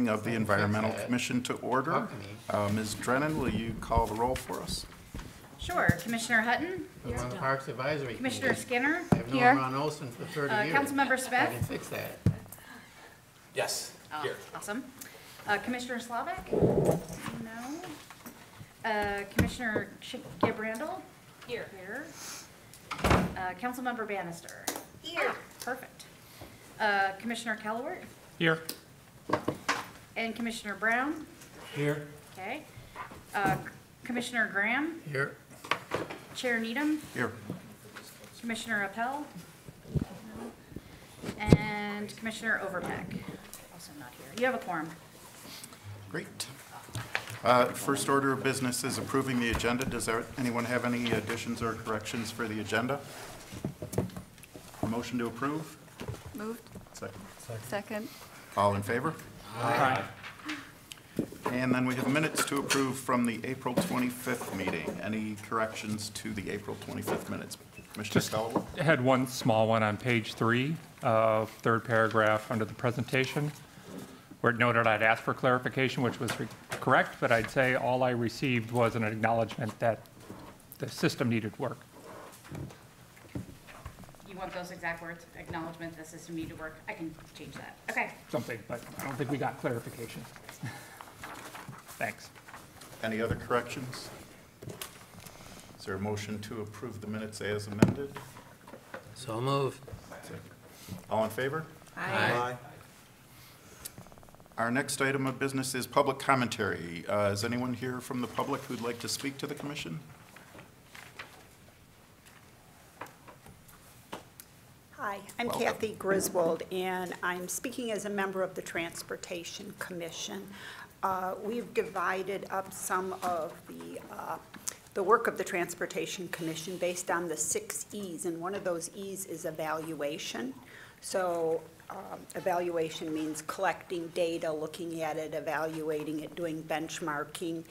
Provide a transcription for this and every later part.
meeting of the Environmental Commission to order. Ms. Drennan, will you call the roll for us? Sure. Commissioner Hutton? I'm on the Parks Advisory Commissioner Committee. Skinner? I've known Ron Olson for 30 years. Councilmember I Smith? can fix that. Yes, here. Awesome. Commissioner Slavik? No. Commissioner Gabrandel? Here. Councilmember Bannister? Here. Perfect. Commissioner Kellawart? Here. And Commissioner Brown? Here. Okay. Commissioner Graham? Here. Chair Needham? Here. Commissioner Appel? No. And Commissioner Overbeck? Also not here. You have a quorum. Great. First order of business is approving the agenda. Does anyone have any additions or corrections for the agenda? A motion to approve? Moved. Second. All in favor? Aye. And then we have minutes to approve from the April 25th meeting. Any corrections to the April 25th minutes? Commissioner Kellawart? I had one small one on page 3, third paragraph under the presentation, where it noted I'd asked for clarification, which was correct, but I'd say all I received was an acknowledgement that the system needed work. You want those exact words? Acknowledgement the system needed work? I can change that. Okay. Something, but I don't think we got clarification. Thanks. Any other corrections? Is there a motion to approve the minutes as amended? So moved. All in favor? Aye. Our next item of business is public commentary. Is anyone here from the public who'd like to speak to the commission? Hi, I'm Welcome. Kathy Griswold, and I'm speaking as a member of the Transportation Commission. We've divided up some of the work of the Transportation Commission based on the 6 E's, and one of those E's is evaluation. So evaluation means collecting data, looking at it, evaluating it, doing benchmarking.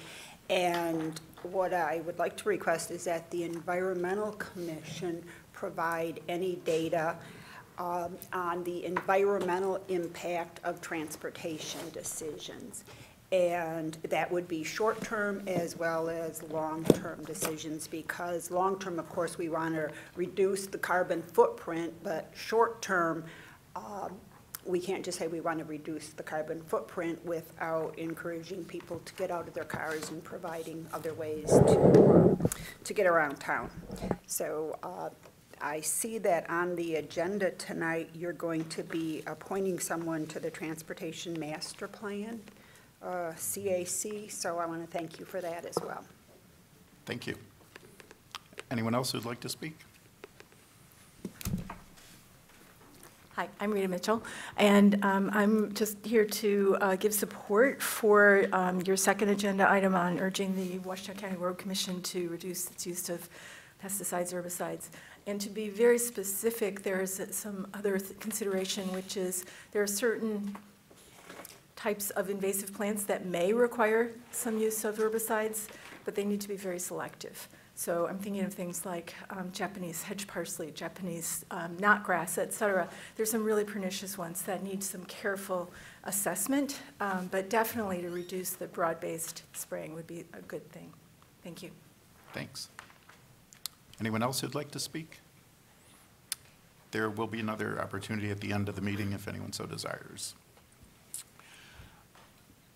And what I would like to request is that the Environmental Commission provide any data on the environmental impact of transportation decisions. And that would be short-term as well as long-term decisions, because long-term, of course, we want to reduce the carbon footprint, but short-term, we can't just say we want to reduce the carbon footprint without encouraging people to get out of their cars and providing other ways to get around town. So I see that on the agenda tonight, you're going to be appointing someone to the Transportation Master Plan, CAC, so I want to thank you for that as well. Thank you. Anyone else who'd like to speak? Hi, I'm Rita Mitchell, and I'm just here to give support for your second agenda item on urging the Washington County Road Commission to reduce its use of pesticides, herbicides. And to be very specific, there is some other consideration, which is there are certain types of invasive plants that may require some use of herbicides, but they need to be very selective. So I'm thinking of things like Japanese hedge parsley, Japanese knotgrass, et cetera. There's some really pernicious ones that need some careful assessment, but definitely to reduce the broad-based spraying would be a good thing. Thank you. Thanks. Anyone else who'd like to speak? There will be another opportunity at the end of the meeting if anyone so desires.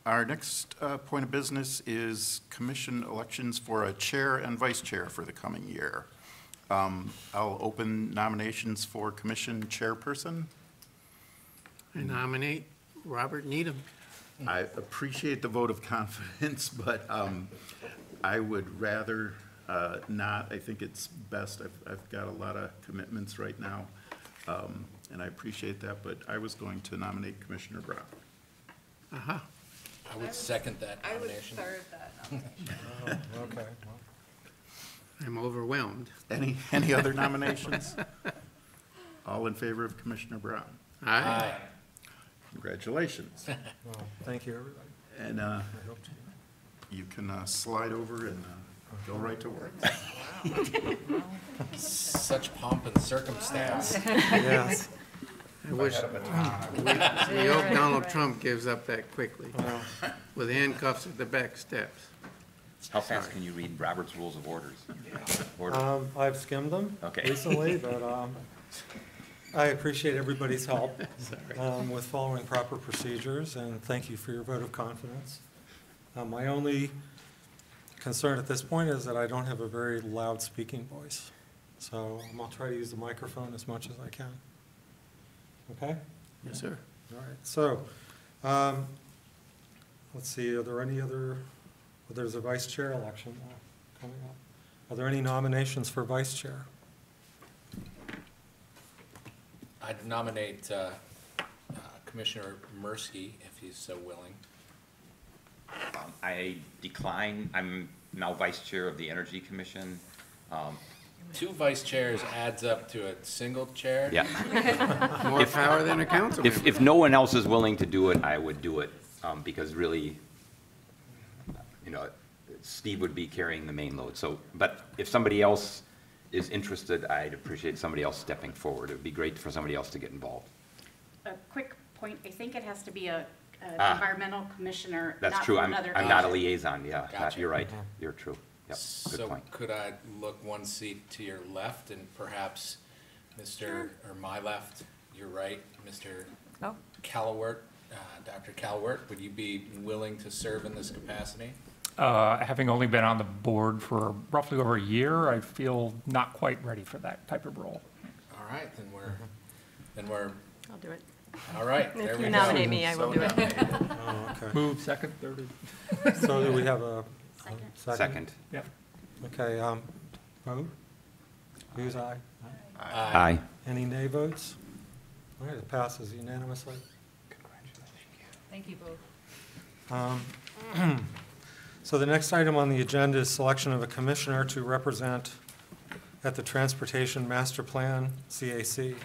Our next point of business is commission elections for a chair and vice chair for the coming year. I'll open nominations for commission chairperson. I nominate Robert Needham. I appreciate the vote of confidence, but I would rather not. I think it's best. I've got a lot of commitments right now, and I appreciate that, but I was going to nominate Commissioner Brown. Uh-huh. I would second that nomination. I would third that nomination. Okay. I'm overwhelmed. Any other nominations? All in favor of Commissioner Brown? Aye. Congratulations. Well, thank you, everybody. And I hope to. you can slide over and go right to work. Such pomp and circumstance. Yes. I wish, we hope Donald Trump gives up that quickly, with handcuffs at the back steps. How fast can you read Robert's Rules of Order? I've skimmed them Okay. recently, but I appreciate everybody's help Sorry. with following proper procedures, and thank you for your vote of confidence. My only concern at this point is that I don't have a very loud speaking voice, so I'll try to use the microphone as much as I can. Okay? Yes, sir. All right, so, let's see, are there any other, well, there's a vice chair election coming up. Are there any nominations for vice chair? I'd nominate Commissioner Mursky, if he's so willing. I decline. I'm now vice chair of the Energy Commission. 2 vice chairs adds up to a single chair. Yeah. More power than a council member. If no one else is willing to do it, I would do it, because really, you know, Steve would be carrying the main load. So, but if somebody else is interested, I'd appreciate somebody else stepping forward. It would be great for somebody else to get involved. A quick point, I think it has to be a environmental commissioner, That's not true. from I'm another. not a agency. liaison, yeah. Gotcha. You're right. You're true. Yep, good So point. could I look one seat to your left and perhaps Mr., or my left, your right, Mr. Oh. Callawert, Dr. Callawert, would you be willing to serve in this capacity? Having only been on the board for roughly over a year, I feel not quite ready for that type of role. All right, then we're, I'll do it. all right, there If we you go. nominate me, I will do it. Oh, okay. Move second, third. So do we have a Second. second? Yep. Okay, vote? Who's aye? Aye. Any nay votes? All right, it passes unanimously. Thank you both. So the next item on the agenda is selection of a commissioner to represent at the Transportation Master Plan, CAC,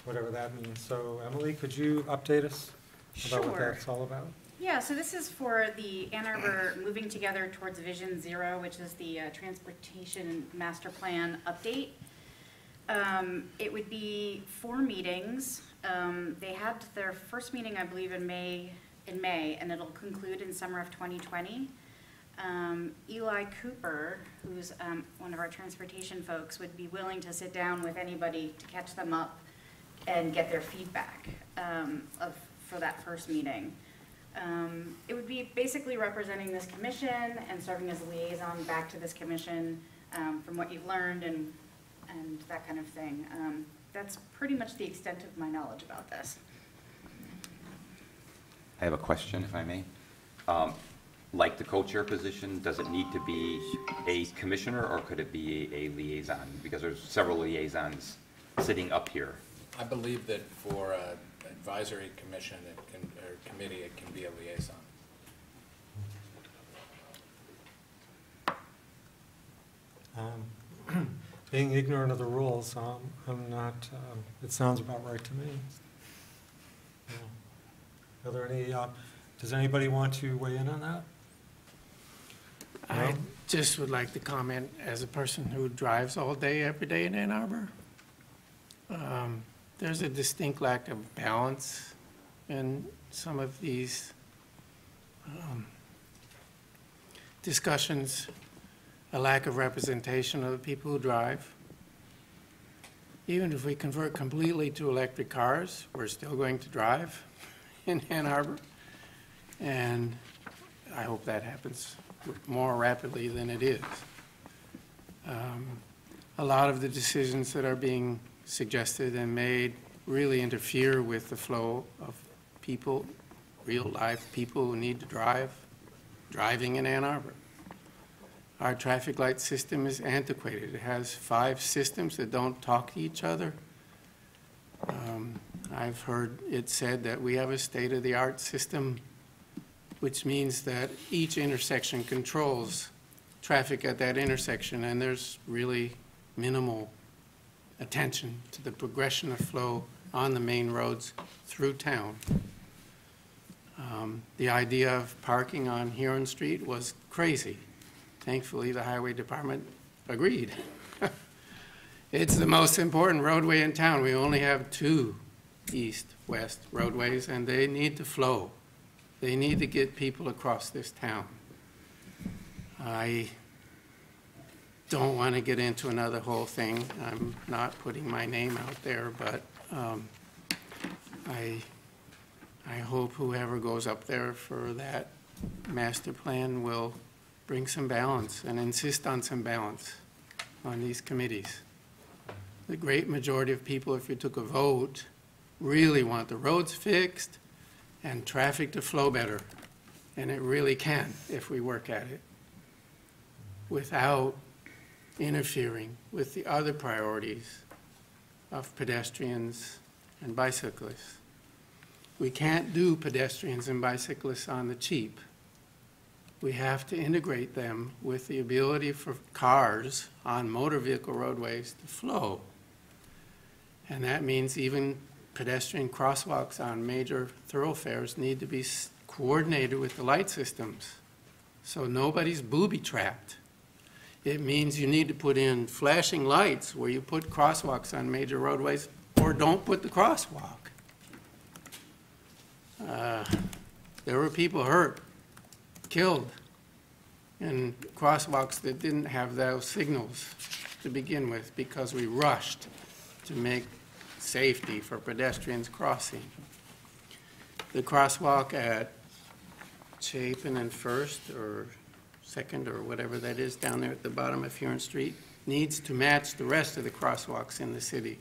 whatever that means. So Emily, could you update us about what Sure. that's all about? Yeah, so this is for the Ann Arbor Moving Together Towards Vision Zero, which is the Transportation Master Plan update. It would be 4 meetings. They had their first meeting, I believe, in May, and it'll conclude in summer of 2020. Eli Cooper, who's one of our transportation folks, would be willing to sit down with anybody to catch them up and get their feedback for that first meeting. It would be basically representing this commission and serving as a liaison back to this commission from what you've learned and that kind of thing. That's pretty much the extent of my knowledge about this. I have a question, if I may. Like the co-chair position, does it need to be a commissioner or could it be a liaison? Because there's several liaisons sitting up here. I believe that for an advisory commission, or committee, it can be a liaison. Being ignorant of the rules, I'm not, it sounds about right to me. Yeah. Are there any, does anybody want to weigh in on that? I just would like to comment, as a person who drives all day, every day in Ann Arbor, there's a distinct lack of balance in some of these discussions, a lack of representation of the people who drive. Even if we convert completely to electric cars, we're still going to drive in Ann Arbor. And I hope that happens more rapidly than it is. A lot of the decisions that are being suggested and made really interfere with the flow of people, real life people who need to drive, driving in Ann Arbor. Our traffic light system is antiquated. It has 5 systems that don't talk to each other. I've heard it said that we have a state-of-the-art system, which means that each intersection controls traffic at that intersection, and there's really minimal attention to the progression of flow on the main roads through town. The idea of parking on Huron Street was crazy. Thankfully, the highway department agreed. It's the most important roadway in town. We only have 2 east, west roadways, and they need to flow. They need to get people across this town. I don't want to get into another whole thing. I'm not putting my name out there, but I hope whoever goes up there for that master plan will bring some balance and insist on some balance on these committees. The great majority of people, if you took a vote, really want the roads fixed and traffic to flow better. And it really can if we work at it without interfering with the other priorities of pedestrians and bicyclists. We can't do pedestrians and bicyclists on the cheap. We have to integrate them with the ability for cars on motor vehicle roadways to flow. And that means even pedestrian crosswalks on major thoroughfares need to be coordinated with the light systems so nobody's booby-trapped. It means you need to put in flashing lights where you put crosswalks on major roadways, or don't put the crosswalk. There were people hurt, killed, in crosswalks that didn't have those signals to begin with because we rushed to make safety for pedestrians crossing. The crosswalk at Chapin and First or Second or whatever that is down there at the bottom of Huron Street needs to match the rest of the crosswalks in the city.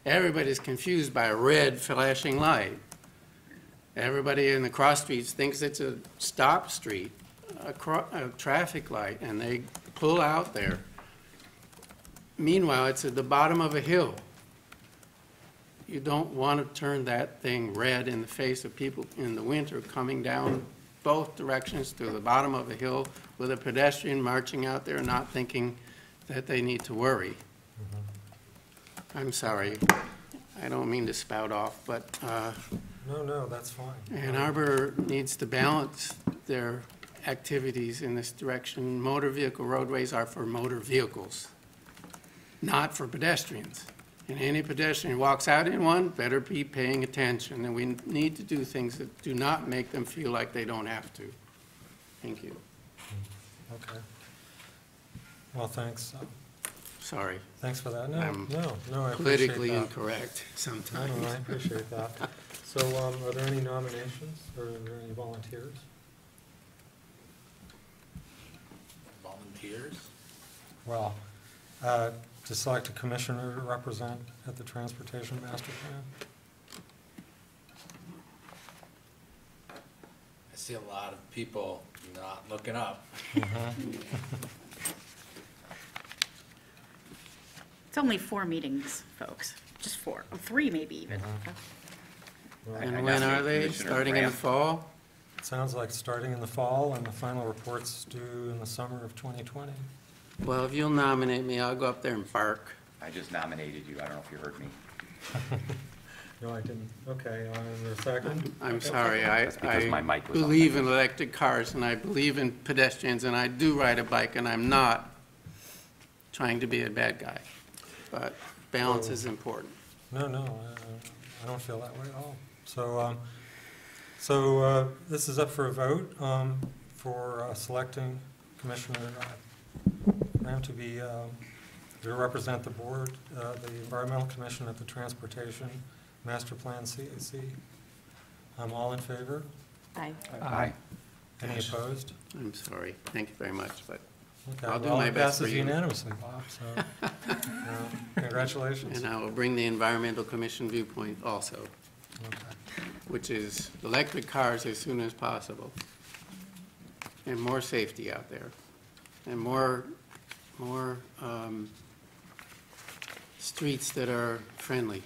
Everybody's confused by a red flashing light. Everybody in the cross streets thinks it's a stop street, a traffic light, and they pull out there. Meanwhile, it's at the bottom of a hill. You don't want to turn that thing red in the face of people in the winter coming down both directions to the bottom of a hill with a pedestrian marching out there not thinking that they need to worry. I'm sorry. I don't mean to spout off, but No, that's fine. Ann Arbor needs to balance their activities in this direction. Motor vehicle roadways are for motor vehicles, not for pedestrians. And any pedestrian walks out in one better be paying attention. And we need to do things that do not make them feel like they don't have to. Thank you. Okay. Well, thanks. Sorry. Thanks for that. No, I'm I appreciate politically that. incorrect sometimes. No, I appreciate that. So are there any nominations or are there any volunteers? Volunteers? Well, to select a commissioner to represent at the Transportation Master Plan? I see a lot of people not looking up. It's only 4 meetings, folks, just 4, 3 maybe even. And when are they? Starting in the fall? It sounds like starting in the fall and the final report's due in the summer of 2020. Well, if you'll nominate me, I'll go up there and bark. I just nominated you. I don't know if you heard me. No, I didn't. Okay, is there a second? I'm sorry, I because my mic was on. believe in electric cars, and I believe in pedestrians, and I do ride a bike, and I'm not trying to be a bad guy. But balance is important. No, I don't feel that way at all. So this is up for a vote for selecting Commissioner Graham to represent the board, the Environmental Commission at the Transportation Master Plan CAC. I'm all in favor? Aye. Aye. Any opposed? I'm sorry. Thank you very much, but Okay, I'll do well, my it best for passes you. unanimously, Bob, so congratulations. And I will bring the Environmental Commission viewpoint also, Okay. which is electric cars as soon as possible, and more safety out there, and more streets that are friendly.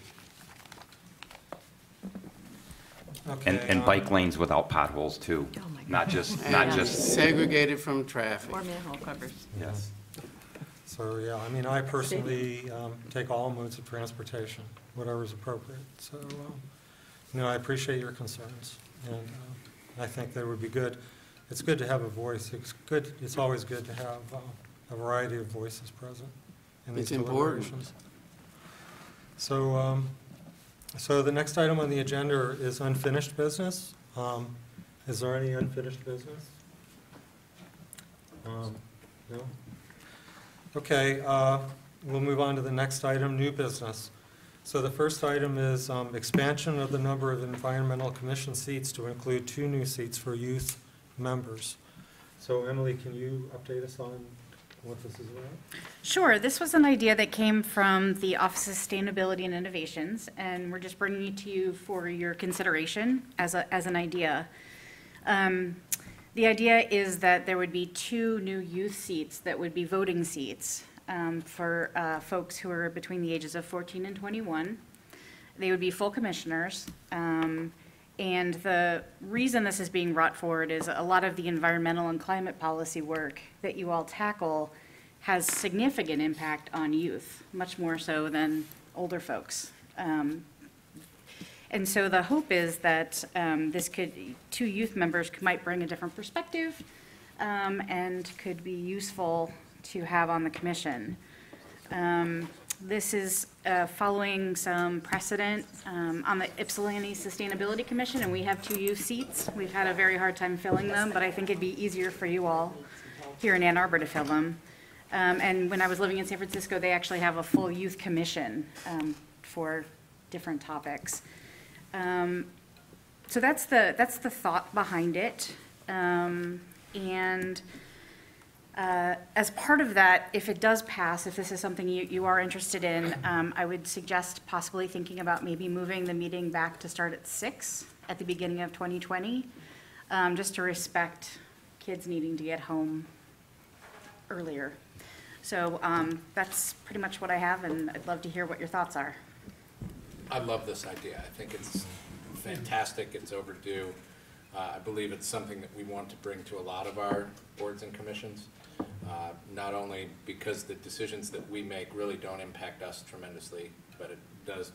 Okay, And bike lanes without potholes too. Oh my Not God. just, And segregated from traffic. Or manhole covers. yes. So, yeah, I mean, I personally take all modes of transportation, whatever's appropriate. So, I appreciate your concerns, and I think that would be good. It's good to have a voice. It's always good to have a variety of voices present in these It's important. deliberations. So, So the next item on the agenda is unfinished business. Is there any unfinished business? No? Okay, we'll move on to the next item, new business. So the first item is expansion of the number of environmental commission seats to include 2 new seats for youth members. So Emily, can you update us on what this is about? Sure. This was an idea that came from the Office of Sustainability and Innovations, and we're just bringing it to you for your consideration as an idea. The idea is that there would be 2 new youth seats that would be voting seats for folks who are between the ages of 14 and 21. They would be full commissioners. And the reason this is being brought forward is a lot of the environmental and climate policy work that you all tackle has significant impact on youth, much more so than older folks. And so the hope is that 2 youth members might bring a different perspective and could be useful to have on the commission. This is following some precedent on the Ypsilanti Sustainability Commission, and we have 2 youth seats. We've had a very hard time filling them, but I think it'd be easier for you all here in Ann Arbor to fill them. And when I was living in San Francisco, they actually have a full youth commission for different topics. So that's the thought behind it. As part of that, if it does pass, if this is something you are interested in, I would suggest possibly thinking about maybe moving the meeting back to start at 6 at the beginning of 2020, just to respect kids needing to get home earlier. So that's pretty much what I have, and I'd love to hear what your thoughts are. I love this idea. I think it's fantastic. It's overdue. I believe it's something that we want to bring to a lot of our boards and commissions, not only because the decisions that we make really don't impact us tremendously, but it does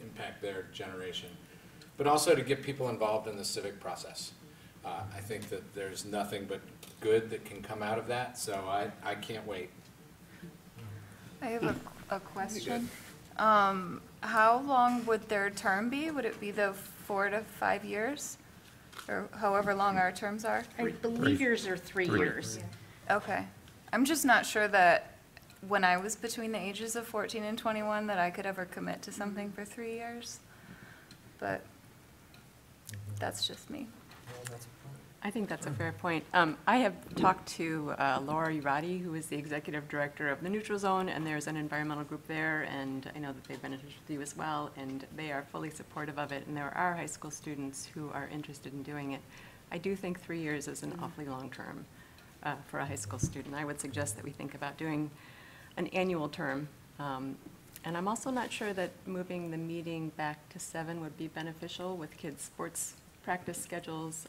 impact their generation, but also to get people involved in the civic process. I think that there's nothing but good that can come out of that, so I can't wait. I have a question. How long would their term be? Would it be the 4 to 5 years? Or however long our terms are? I believe yours are 3 years. Okay. I'm just not sure that when I was between the ages of 14 and 21 that I could ever commit to something for 3 years. But that's just me. I think that's a fair point. I have talked to Laura Urati, who is the executive director of the Neutral Zone, and there's an environmental group there, and I know that they've been in touch with you as well, and they are fully supportive of it, and there are high school students who are interested in doing it. I do think 3 years is an awfully long term for a high school student. I would suggest that we think about doing an annual term. And I'm also not sure that moving the meeting back to 7 would be beneficial with kids' sports practice schedules.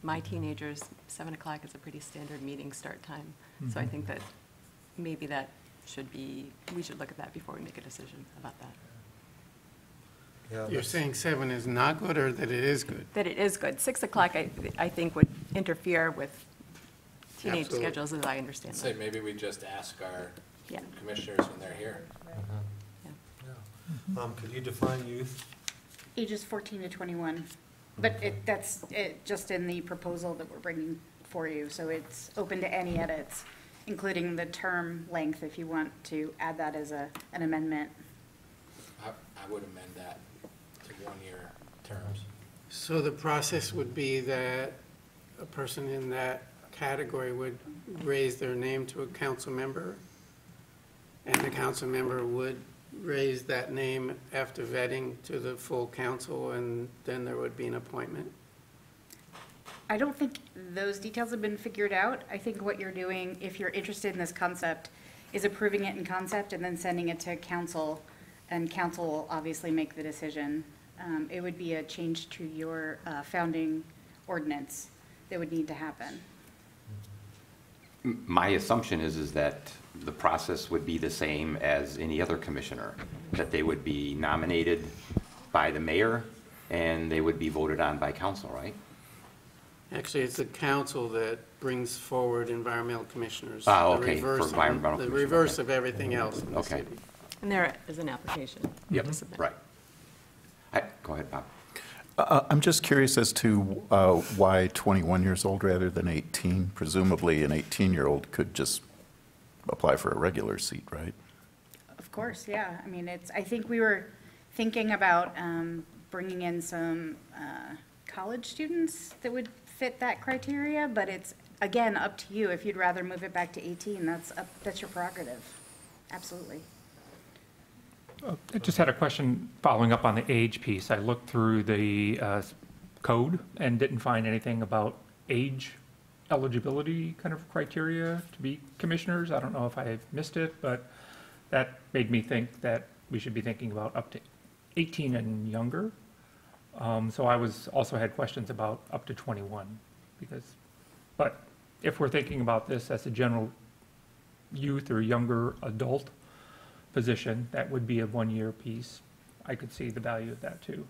My teenagers, 7 o'clock is a pretty standard meeting start time. So I think that maybe that should be, we should look at that before we make a decision about that. Yeah, You're saying 7 is not good, or that it is good? That it is good. 6 o'clock, I think, would interfere with teenage Absolutely. schedules as I understand Say them. maybe we just ask our Yeah. commissioners when they're here. Yeah. Could you define youth? Ages 14 to 21. But that's just in the proposal that we're bringing for you, so it's open to any edits, including the term length, if you want to add that as an amendment. I would amend that to 1-year terms. So the process would be that a person in that category would raise their name to a council member, and the council member would raise that name after vetting to the full council, and then there would be an appointment? I don't think those details have been figured out. I think what you're doing, if you're interested in this concept, is approving it in concept and then sending it to council, and council will obviously make the decision. It would be a change to your founding ordinance that would need to happen. My assumption is that the process would be the same as any other commissioner, that they would be nominated by the mayor and they would be voted on by council, right? Actually, it's the council that brings forward environmental commissioners. Ah, The okay, reverse for of- environmental The commission, reverse okay. of everything else in the Okay. city. And there is an application Yep, to submit. right. Go ahead, Bob. I'm just curious as to why 21 years old rather than 18. Presumably, an 18-year-old could just apply for a regular seat, right? Of course, yeah. I mean, I think we were thinking about bringing in some college students that would fit that criteria, but it's, again, up to you. If you'd rather move it back to 18, that's your prerogative. Absolutely. I just had a question following up on the age piece. I looked through the code and didn't find anything about age eligibility kind of criteria to be commissioners. I don't know if I've missed it, but that made me think that we should be thinking about up to 18 and younger. So I also had questions about up to 21 but if we're thinking about this as a general youth or younger adult position, that would be a one-year piece. I could see the value of that too.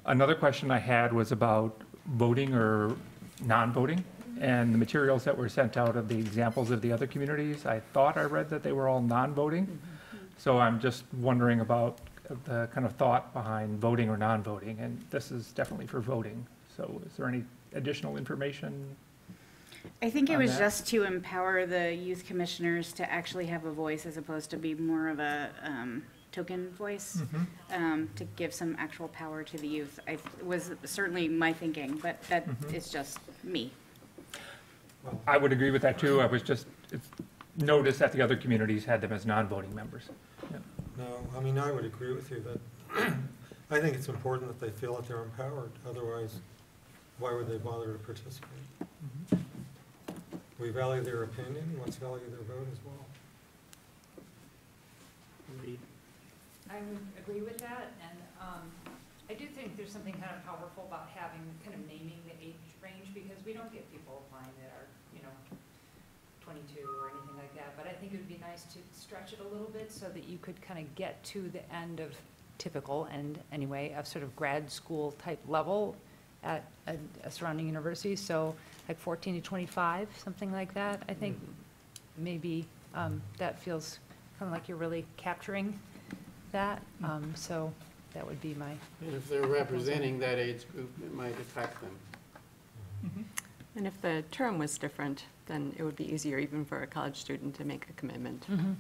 Another question I had was about voting or non-voting and the materials that were sent out of the examples of the other communities. I thought I read that they were all non-voting. So I'm just wondering about the kind of thought behind voting or non-voting, and this is definitely for voting. So is there any additional information? I think it on was that? just to empower the youth commissioners to actually have a voice as opposed to be more of a token voice, to give some actual power to the youth. It was certainly my thinking, but that is just me. I would agree with that too. I was just noticed that the other communities had them as non-voting members. Yeah. No, I mean, I would agree with you that I think it's important that they feel that they're empowered. Otherwise, why would they bother to participate? We value their opinion, let's value their vote as well. I would agree with that, and I do think there's something kind of powerful about having, kind of naming the age range, because we don't get people applying that are, 22 or anything like that, but I think it would be nice to stretch it a little bit so that you could kind of get to the end of typical, and anyway, of sort of grad school type level at a surrounding university, so like 14 to 25, something like that. I think maybe that feels kind of like you're really capturing that, so that would be my. And if they're representing that age group, it might affect them. And if the term was different, then it would be easier even for a college student to make a commitment. And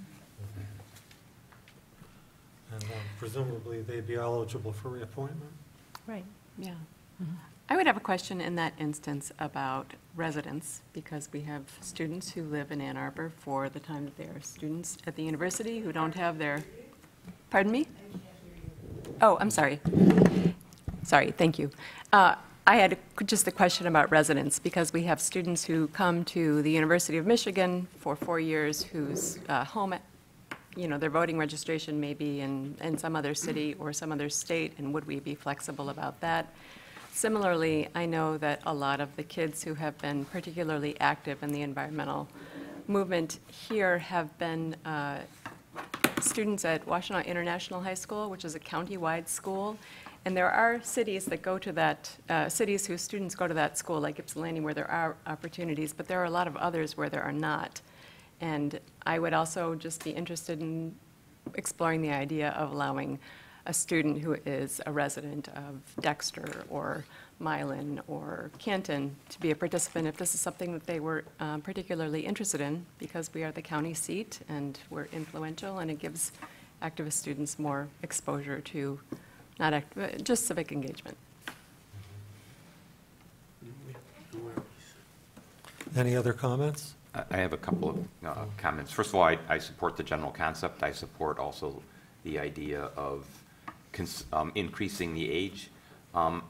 presumably, they'd be eligible for reappointment. Right, yeah. I would have a question in that instance about residents, because we have students who live in Ann Arbor for the time that they are students at the university who don't have their, pardon me? Oh, I'm sorry. Sorry, thank you. I had just a question about residents, because we have students who come to the University of Michigan for 4 years whose home, their voting registration may be in some other city or some other state, and would we be flexible about that? Similarly, I know that a lot of the kids who have been particularly active in the environmental movement here have been students at Washtenaw International High School, which is a county-wide school. And there are cities that go to that, cities whose students go to that school, like Ypsilanti, where there are opportunities, but there are a lot of others where there are not. And I would also just be interested in exploring the idea of allowing a student who is a resident of Dexter or Milan or Canton to be a participant if this is something that they were particularly interested in, because we are the county seat and we're influential, and it gives activist students more exposure to just civic engagement. Any other comments? I have a couple of comments. First of all, I support the general concept. I support also the idea of increasing the age. I'm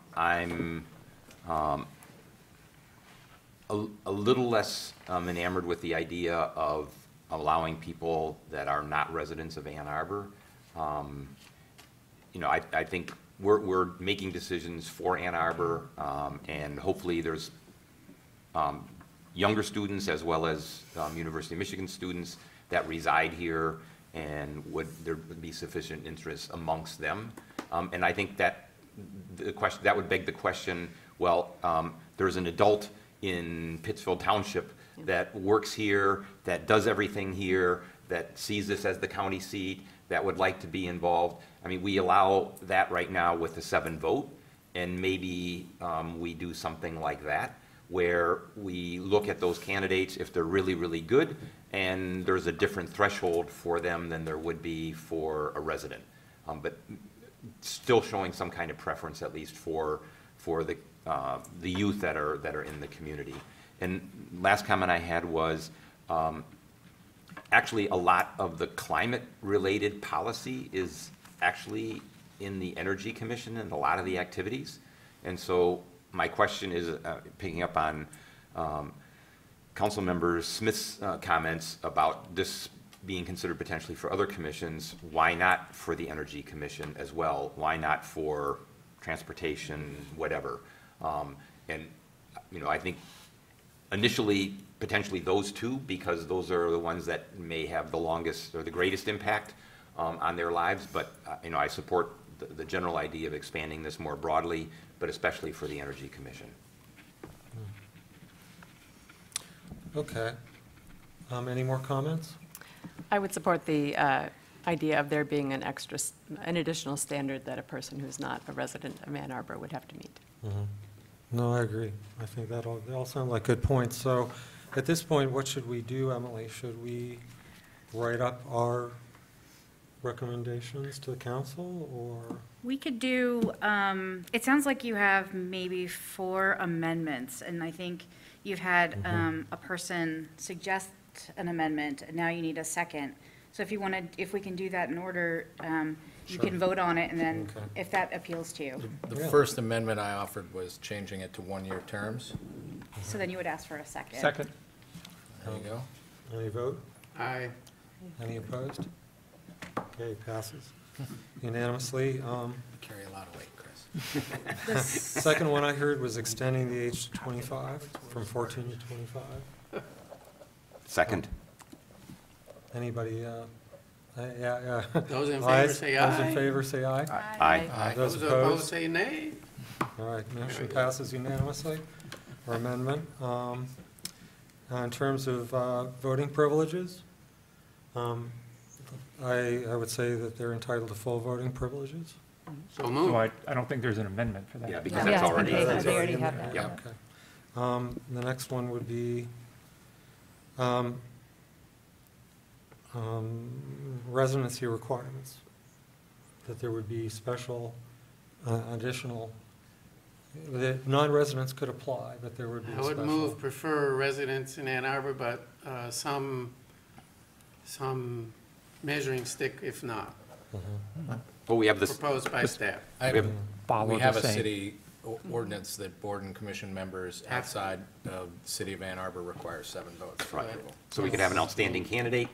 a little less enamored with the idea of allowing people that are not residents of Ann Arbor. I think we're making decisions for Ann Arbor, and hopefully there's younger students as well as University of Michigan students that reside here, and there would be sufficient interest amongst them. And I think that that would beg the question, well, there's an adult in Pittsfield Township that works here, that does everything here, that sees this as the county seat, that would like to be involved. I mean, we allow that right now with the 7 vote, and maybe we do something like that, where we look at those candidates if they're really, really good, and there's a different threshold for them than there would be for a resident. But still showing some kind of preference, at least for the youth that are in the community. And last comment I had was, actually a lot of the climate-related policy is actually in the Energy Commission and a lot of the activities. And so my question is, picking up on Councilmember Smith's comments about this being considered potentially for other commissions, why not for the Energy Commission as well? Why not for transportation, whatever? And, you know, I think initially, potentially those two, because those are the ones that may have the longest or the greatest impact on their lives. But, you know, I support the general idea of expanding this more broadly, but especially for the Energy Commission. Okay. Any more comments? I would support the idea of there being an additional standard that a person who's not a resident of Ann Arbor would have to meet. No, I agree. I think they all sound like good points. So at this point, what should we do, Emily? Should we write up our recommendations to the council, or? We could do, it sounds like you have maybe 4 amendments, and I think you've had a person suggest an amendment, and now you need a second. So if you want to, if we can do that in order, you can vote on it, and then if that appeals to you. The first amendment I offered was changing it to 1-year terms. So then you would ask for a second. Second. There you go. Any vote? Aye. Any opposed? Okay, passes unanimously. Carry a lot of weight, Chris. Second one I heard was extending the age to 25, from 14 to 25. Second. Anybody, yeah. Those in favor Ayes? say Those in aye. favor say aye. Aye. Those Those opposed opposed? say nay. All right, motion passes unanimously, or amendment. In terms of voting privileges, I would say that they're entitled to full voting privileges. So So moved. I don't think there's an amendment for that. Yeah, because that's already. They already have in that. there. Yeah. Okay. The next one would be residency requirements, that there would be special additional, that non-residents could apply, but there would be a I would special. move prefer residents in Ann Arbor, but some measuring stick if not, Well, we have this, proposed by staff. Follow We have the a same. city ordinance that board and commission members outside of the city of Ann Arbor requires 7 votes for Right. approval. so we could have an outstanding candidate,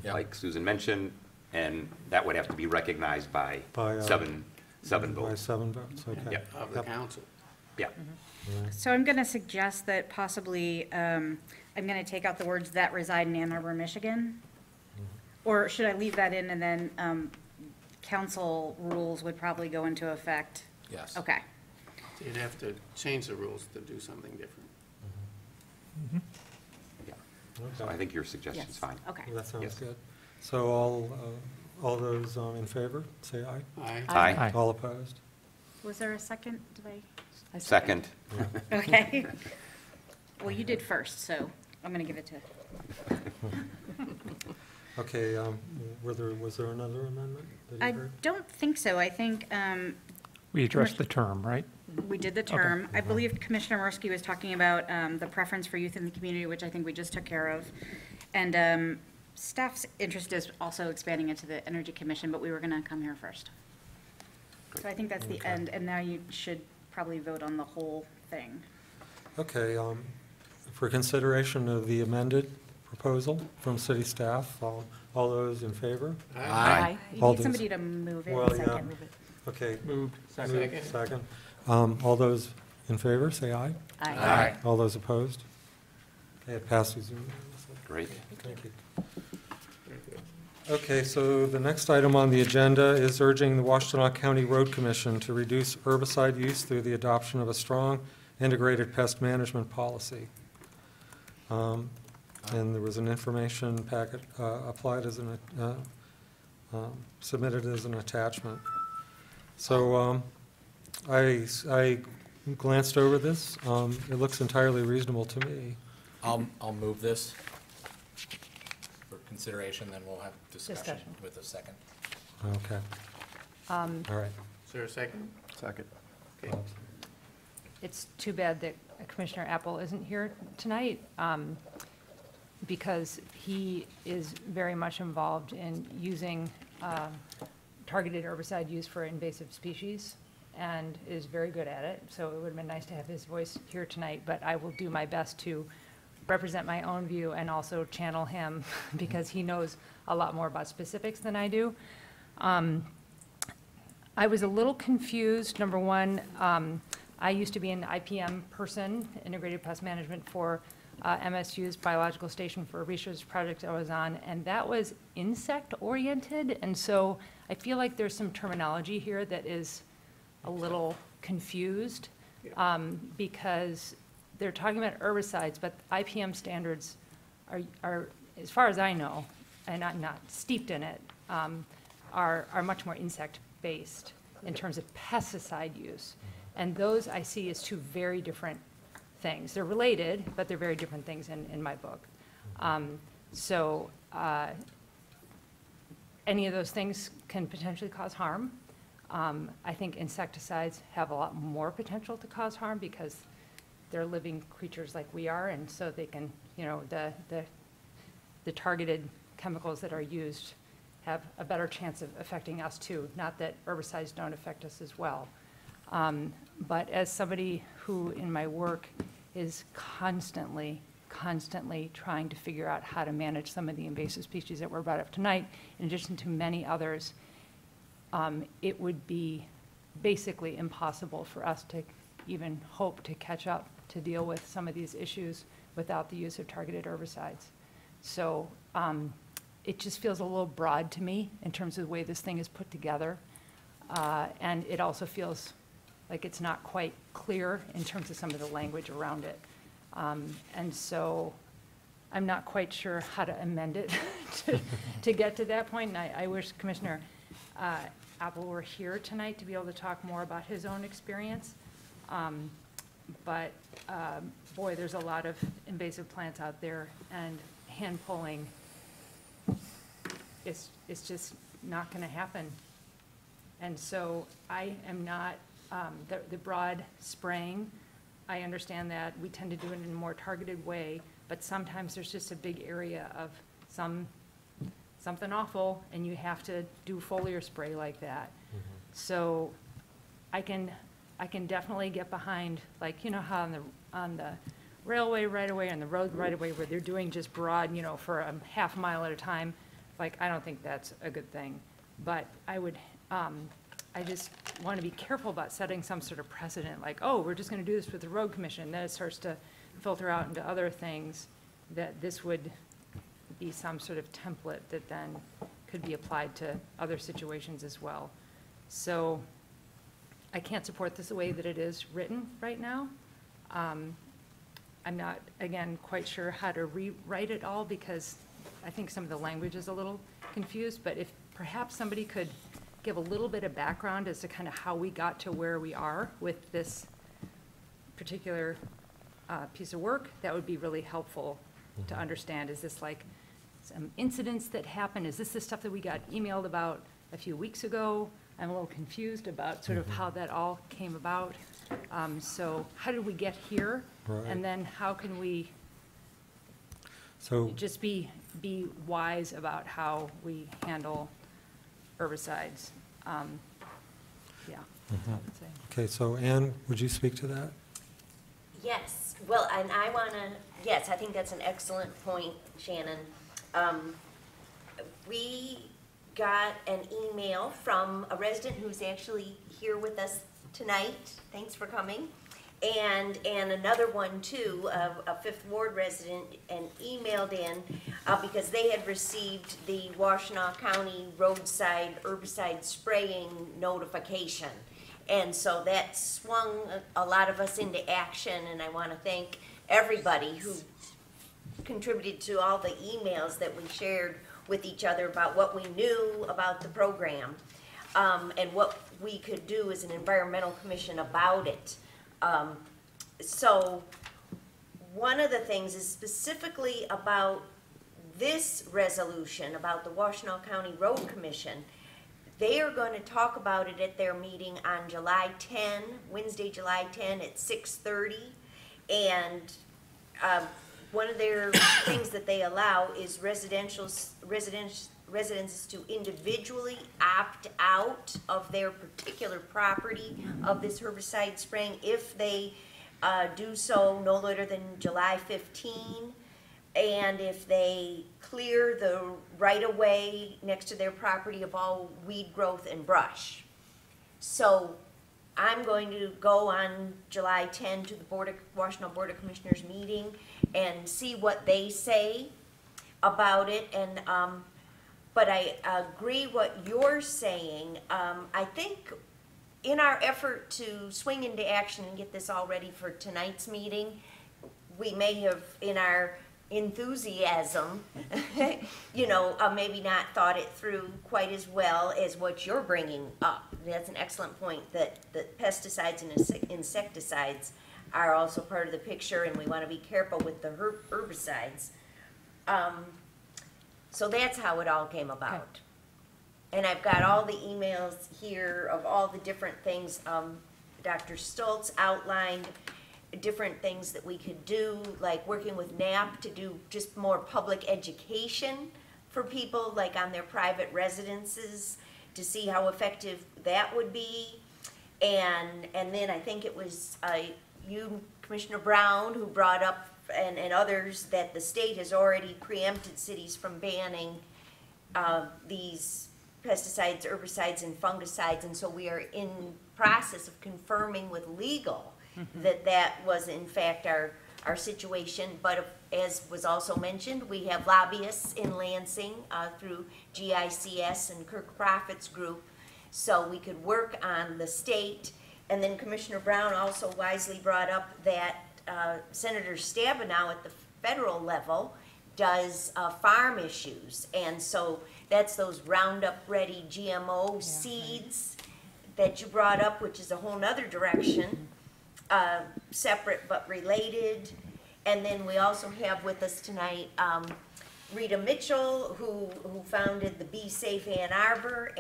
Yeah. like Susan mentioned, and that would have to be recognized by By, seven By votes. 7 votes, okay. Yep. Of the Yep. council. Yeah. So I'm going to suggest that possibly, I'm going to take out the words "that reside in Ann Arbor, Michigan." Or should I leave that in, and then council rules would probably go into effect? Yes. Okay. So you'd have to change the rules to do something different. Yeah. So I think your suggestion's Yes. fine. Okay. That sounds Yes. good. So all those in favor, say aye. Aye. Aye. Aye. All opposed? Was there a second? Did I? Second. Okay. Well, you did first, so I'm going to give it to. Okay, was there another amendment that you I heard? don't think so. I think We addressed the term, right? we did the term. I believe Commissioner Murski was talking about the preference for youth in the community, which I think we just took care of. And staff's interest is also expanding into the Energy Commission, but we were going to come here first. So I think that's the end, and now you should probably vote on the whole thing. Okay, for consideration of the amended proposal from city staff, all those in favor? Aye. You All need those- somebody to move it Well, a yeah. second. Okay. Moved. Second. Second. All those in favor, say aye. Aye. All those opposed? Okay, it passes unanimously. Great. Thank you. Okay, so the next item on the agenda is urging the Washtenaw County Road Commission to reduce herbicide use through the adoption of a strong integrated pest management policy. And there was an information packet applied as submitted as an attachment. So I glanced over this. It looks entirely reasonable to me. I'll move this for consideration, then we'll have discussion Discussion. with a second. Okay. All right. Is there a second? Second. Okay. It's too bad that Commissioner Apple isn't here tonight, because he is very much involved in using targeted herbicide used for invasive species and is very good at it. So it would have been nice to have his voice here tonight, but I will do my best to represent my own view and also channel him because he knows a lot more about specifics than I do. I was a little confused. Number one, I used to be an IPM person, Integrated Pest Management, for MSU's biological station for a research project I was on, and that was insect-oriented, and so I feel like there's some terminology here that is a little confused, because they're talking about herbicides, but IPM standards are, as far as I know, and I'm not steeped in it, are much more insect-based in terms of pesticide use. And those I see as two very different things. They're related, but they're very different things in my book. Any of those things can potentially cause harm. I think insecticides have a lot more potential to cause harm because they're living creatures like we are, and so they can, you know, the targeted chemicals that are used have a better chance of affecting us too. Not that herbicides don't affect us as well. But as somebody who in my work is constantly trying to figure out how to manage some of the invasive species that were brought up tonight, in addition to many others, it would be basically impossible for us to even hope to catch up to deal with some of these issues without the use of targeted herbicides. So it just feels a little broad to me in terms of the way this thing is put together. And it also feels like it's not quite clear in terms of some of the language around it. And so I'm not quite sure how to amend it to get to that point. And I wish Commissioner Apple were here tonight to be able to talk more about his own experience. But boy, there's a lot of invasive plants out there, and hand pulling is just not going to happen. And so I am not, the broad spraying, I understand that we tend to do it in a more targeted way, but sometimes there's just a big area of something awful, and you have to do foliar spray like that. So I can definitely get behind, like, you know how on the railway right away and the road right away where they're doing just broad, you know, for a half mile at a time. Like, I don't think that's a good thing. But I would, I just want to be careful about setting some sort of precedent, like, oh, we're just going to do this with the road commission. Then it starts to filter out into other things, that this would be some sort of template that then could be applied to other situations as well. So I can't support this the way that it is written right now. I'm not, again, quite sure how to rewrite it all because I think some of the language is a little confused, but if perhaps somebody could give a little bit of background as to kind of how we got to where we are with this particular piece of work, that would be really helpful to understand. Is this like some incidents that happened? Is this the stuff that we got emailed about a few weeks ago? I'm a little confused about sort of how that all came about. So how did we get here? Right. And then how can we So, just be wise about how we handle herbicides? Yeah, that's what I would say. okay, so Ann, would you speak to that? Yes, well, and I want to, yes, I think that's an excellent point, Shannon. We got an email from a resident who's actually here with us tonight. Thanks for coming. And another one too, a Fifth Ward resident, and emailed in because they had received the Washtenaw County roadside herbicide spraying notification. And so that swung a lot of us into action, and I want to thank everybody who contributed to all the emails that we shared with each other about what we knew about the program, and what we could do as an environmental commission about it. So one of the things is specifically about this resolution, about the Washtenaw County Road Commission. They are going to talk about it at their meeting on July 10, Wednesday, July 10 at 6:30. And one of their things that they allow is residents to individually opt out of their particular property of this herbicide spraying if they do so no later than July 15. And if they clear the right-of-way next to their property of all weed growth and brush. So I'm going to go on July 10 to the Washtenaw Board of Commissioners meeting and see what they say about it. And but I agree what you're saying. I think in our effort to swing into action and get this all ready for tonight's meeting, we may have, in our enthusiasm, you know, maybe not thought it through quite as well as what you're bringing up. That's an excellent point, that pesticides and insecticides are also part of the picture, and we want to be careful with the herbicides. So that's how it all came about. And I've got all the emails here of all the different things. Dr. Stoltz outlined different things that we could do, like working with NAP to do just more public education for people, like on their private residences, to see how effective that would be. And then I think it was you, Commissioner Brown, who brought up, and others, that the state has already preempted cities from banning these pesticides, herbicides, and fungicides, and so we are in process of confirming with legal that that was in fact our situation. But as was also mentioned, we have lobbyists in Lansing through GICS and Kirk Profits Group, so we could work on the state. And then Commissioner Brown also wisely brought up that Senator Stabenow at the federal level does farm issues, and so that's those Roundup Ready GMO seeds that you brought up, which is a whole nother direction. Separate but related. And then we also have with us tonight Rita Mitchell, who founded the Be Safe Ann Arbor,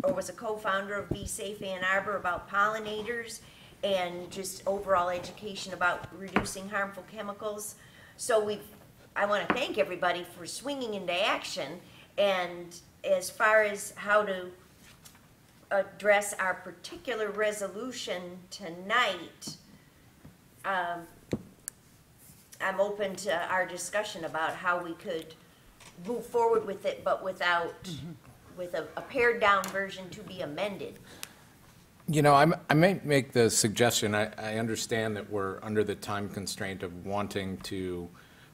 or was a co-founder of Be Safe Ann Arbor, about pollinators and just overall education about reducing harmful chemicals. So I want to thank everybody for swinging into action. And as far as how to address our particular resolution tonight, I'm open to our discussion about how we could move forward with it, but with a pared down version to be amended. You know, I may make the suggestion, I understand that we're under the time constraint of wanting to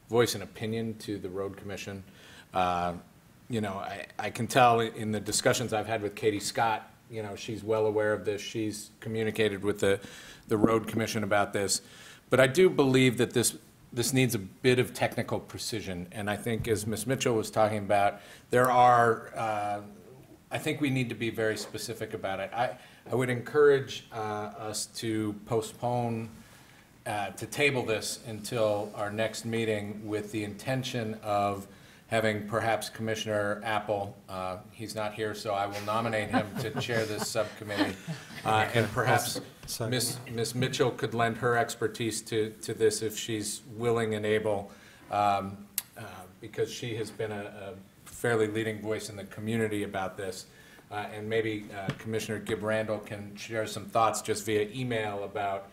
voice an opinion to the Road Commission. You know, I can tell in the discussions I've had with Katie Scott, you know, she's well aware of this. She's communicated with the Road Commission about this. But I do believe that this needs a bit of technical precision. And I think, as Ms. Mitchell was talking about, there are, I think we need to be very specific about it. I would encourage us to postpone, to table this until our next meeting, with the intention of having perhaps Commissioner Apple, he's not here, so I will nominate him to chair this subcommittee. And perhaps Ms. Mitchell could lend her expertise to this if she's willing and able, because she has been a fairly leading voice in the community about this. And maybe Commissioner Gibb Randall can share some thoughts just via email about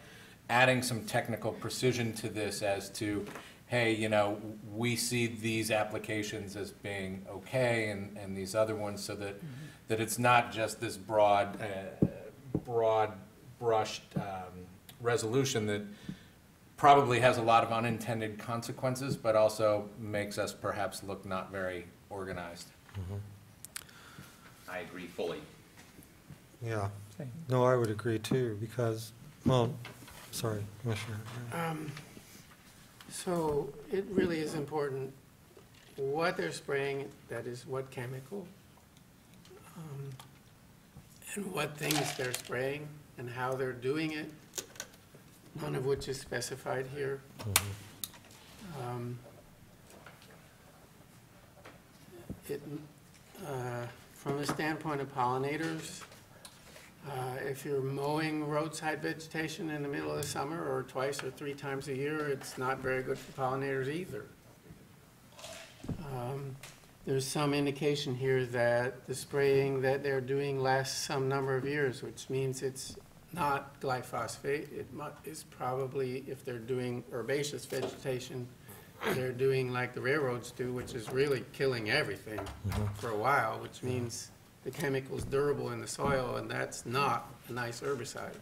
adding some technical precision to this as to, hey, you know, we see these applications as being okay, and these other ones, so that that it's not just this broad brushed resolution that probably has a lot of unintended consequences, but also makes us perhaps look not very organized. I agree fully. Yeah. No, I would agree too, because, well, sorry, Commissioner. So it really is important what they're spraying, that is what chemical, and what things they're spraying, and how they're doing it, none of which is specified here. From the standpoint of pollinators, if you're mowing roadside vegetation in the middle of the summer or twice or 3 times a year, it's not very good for pollinators either. There's some indication here that the spraying that they're doing lasts some number of years, which means it's not glyphosate. It is probably, if they're doing herbaceous vegetation, they're doing like the railroads do, which is really killing everything for a while, which means the chemical's durable in the soil, and that's not a nice herbicide.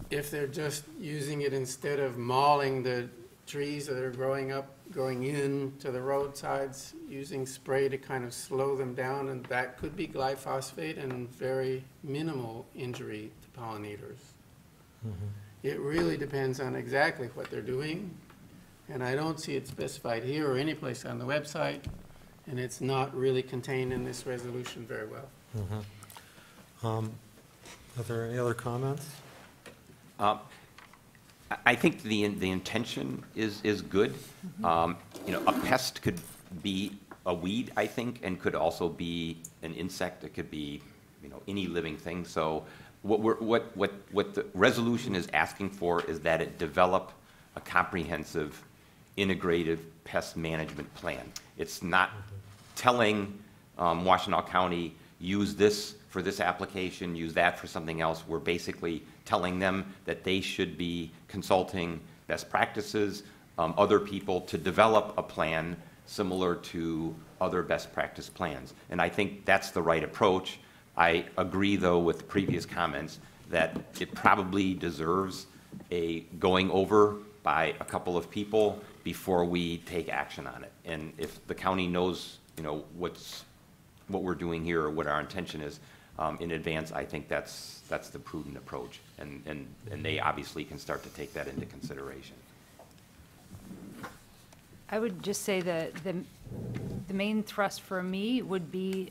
If they're just using it instead of mauling the trees that are growing into the roadsides, using spray to kind of slow them down, and that could be glyphosate and very minimal injury to pollinators. It really depends on exactly what they're doing, and I don't see it specified here or any place on the website, and it's not really contained in this resolution very well. Are there any other comments? I think the intention is good. You know, a pest could be a weed, I think, and could also be an insect. It could be, you know, any living thing. So what the resolution is asking for is that it develop a comprehensive, integrated pest management plan. It's not telling Washtenaw County, use this for this application, use that for something else. We're basically telling them that they should be consulting best practices, other people, to develop a plan similar to other best practice plans. And I think that's the right approach. I agree, though, with the previous comments that it probably deserves a going over by a couple of people before we take action on it. And if the county knows, you know, what we're doing here or what our intention is in advance, I think that's the prudent approach. And they obviously can start to take that into consideration. I would just say that the main thrust for me would be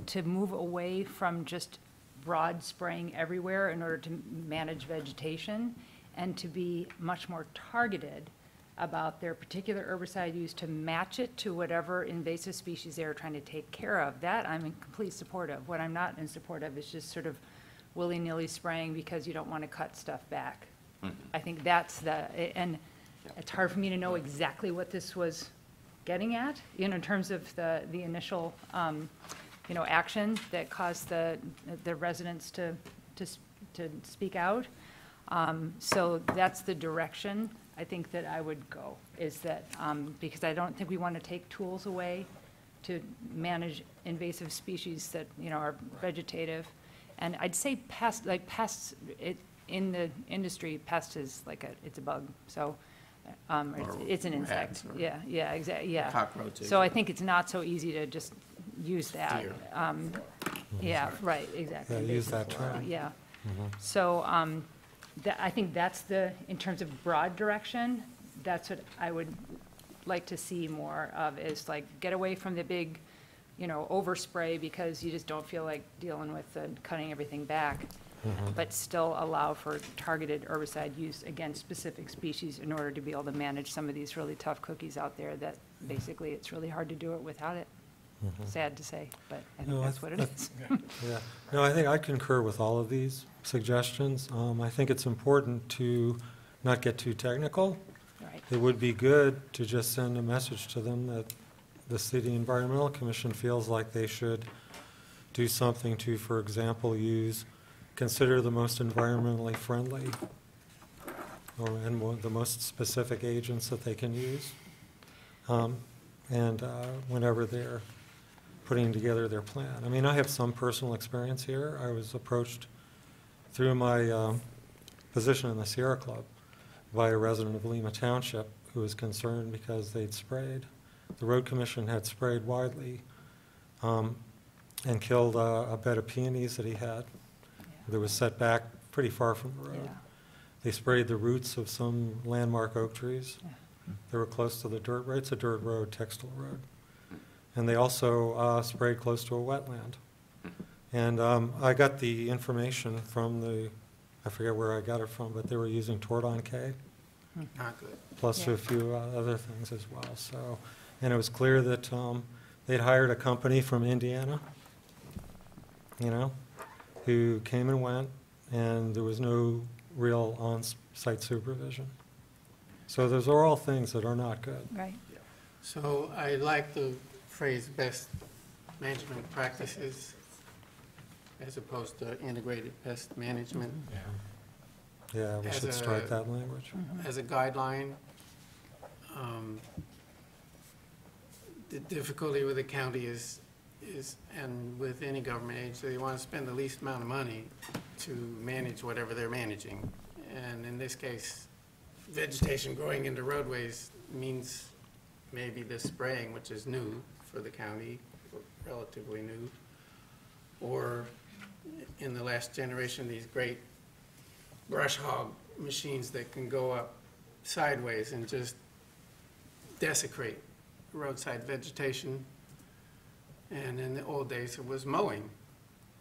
to move away from just broad spraying everywhere in order to manage vegetation, and to be much more targeted about their particular herbicide use to match it to whatever invasive species they're trying to take care of. That I'm in complete support of. What I'm not in support of is just sort of willy-nilly spraying because you don't want to cut stuff back. I think that's and it's hard for me to know exactly what this was getting at, you know, in terms of the initial, you know, action that caused the residents to speak out. So that's the direction I think that I would go, is that, because I don't think we want to take tools away to manage invasive species that, you know, are vegetative. And I'd say pests, in the industry, pest is like it's a bug. So it's an insect. Yeah, exactly, yeah. Cockroaches. So I think it's not so easy to just use that. Deer. Yeah, right, exactly. Yeah, use that term. Yeah. So I think that's in terms of broad direction, that's what I would like to see more of, is like get away from the big, you know, overspray because you just don't feel like dealing with cutting everything back, but still allow for targeted herbicide use against specific species in order to be able to manage some of these really tough cookies out there that basically it's really hard to do it without it. Sad to say, but I think that's what it is. Yeah, no, I think I concur with all of these suggestions. I think it's important to not get too technical. Right. It would be good to just send a message to them that the City Environmental Commission feels like they should do something to, for example, consider the most environmentally friendly and the most specific agents that they can use. Whenever they're putting together their plan. I mean, I have some personal experience here. I was approached through my position in the Sierra Club by a resident of Lima Township who was concerned because they'd sprayed. The Road Commission had sprayed widely and killed a bed of peonies that he had. That was set back pretty far from the road. Yeah. They sprayed the roots of some landmark oak trees. They were close to the dirt, right, it's a dirt road, textile road. And they also sprayed close to a wetland. And I got the information from I forget where I got it from, but they were using Tordon K, Not good. plus a few other things as well. So, and it was clear that they'd hired a company from Indiana, who came and went, and there was no real on-site supervision. So those are all things that are not good. Right. So I like the phrase best management practices as opposed to integrated pest management Yeah, we As should a- strike that language. as a guideline. The difficulty with the county is, and with any government agency, they want to spend the least amount of money to manage whatever they're managing. And in this case, vegetation growing into roadways means maybe the spraying, which is new for the county, relatively new, or in the last generation, these great brush hog machines that can go up sideways and just desecrate roadside vegetation. And in the old days, it was mowing,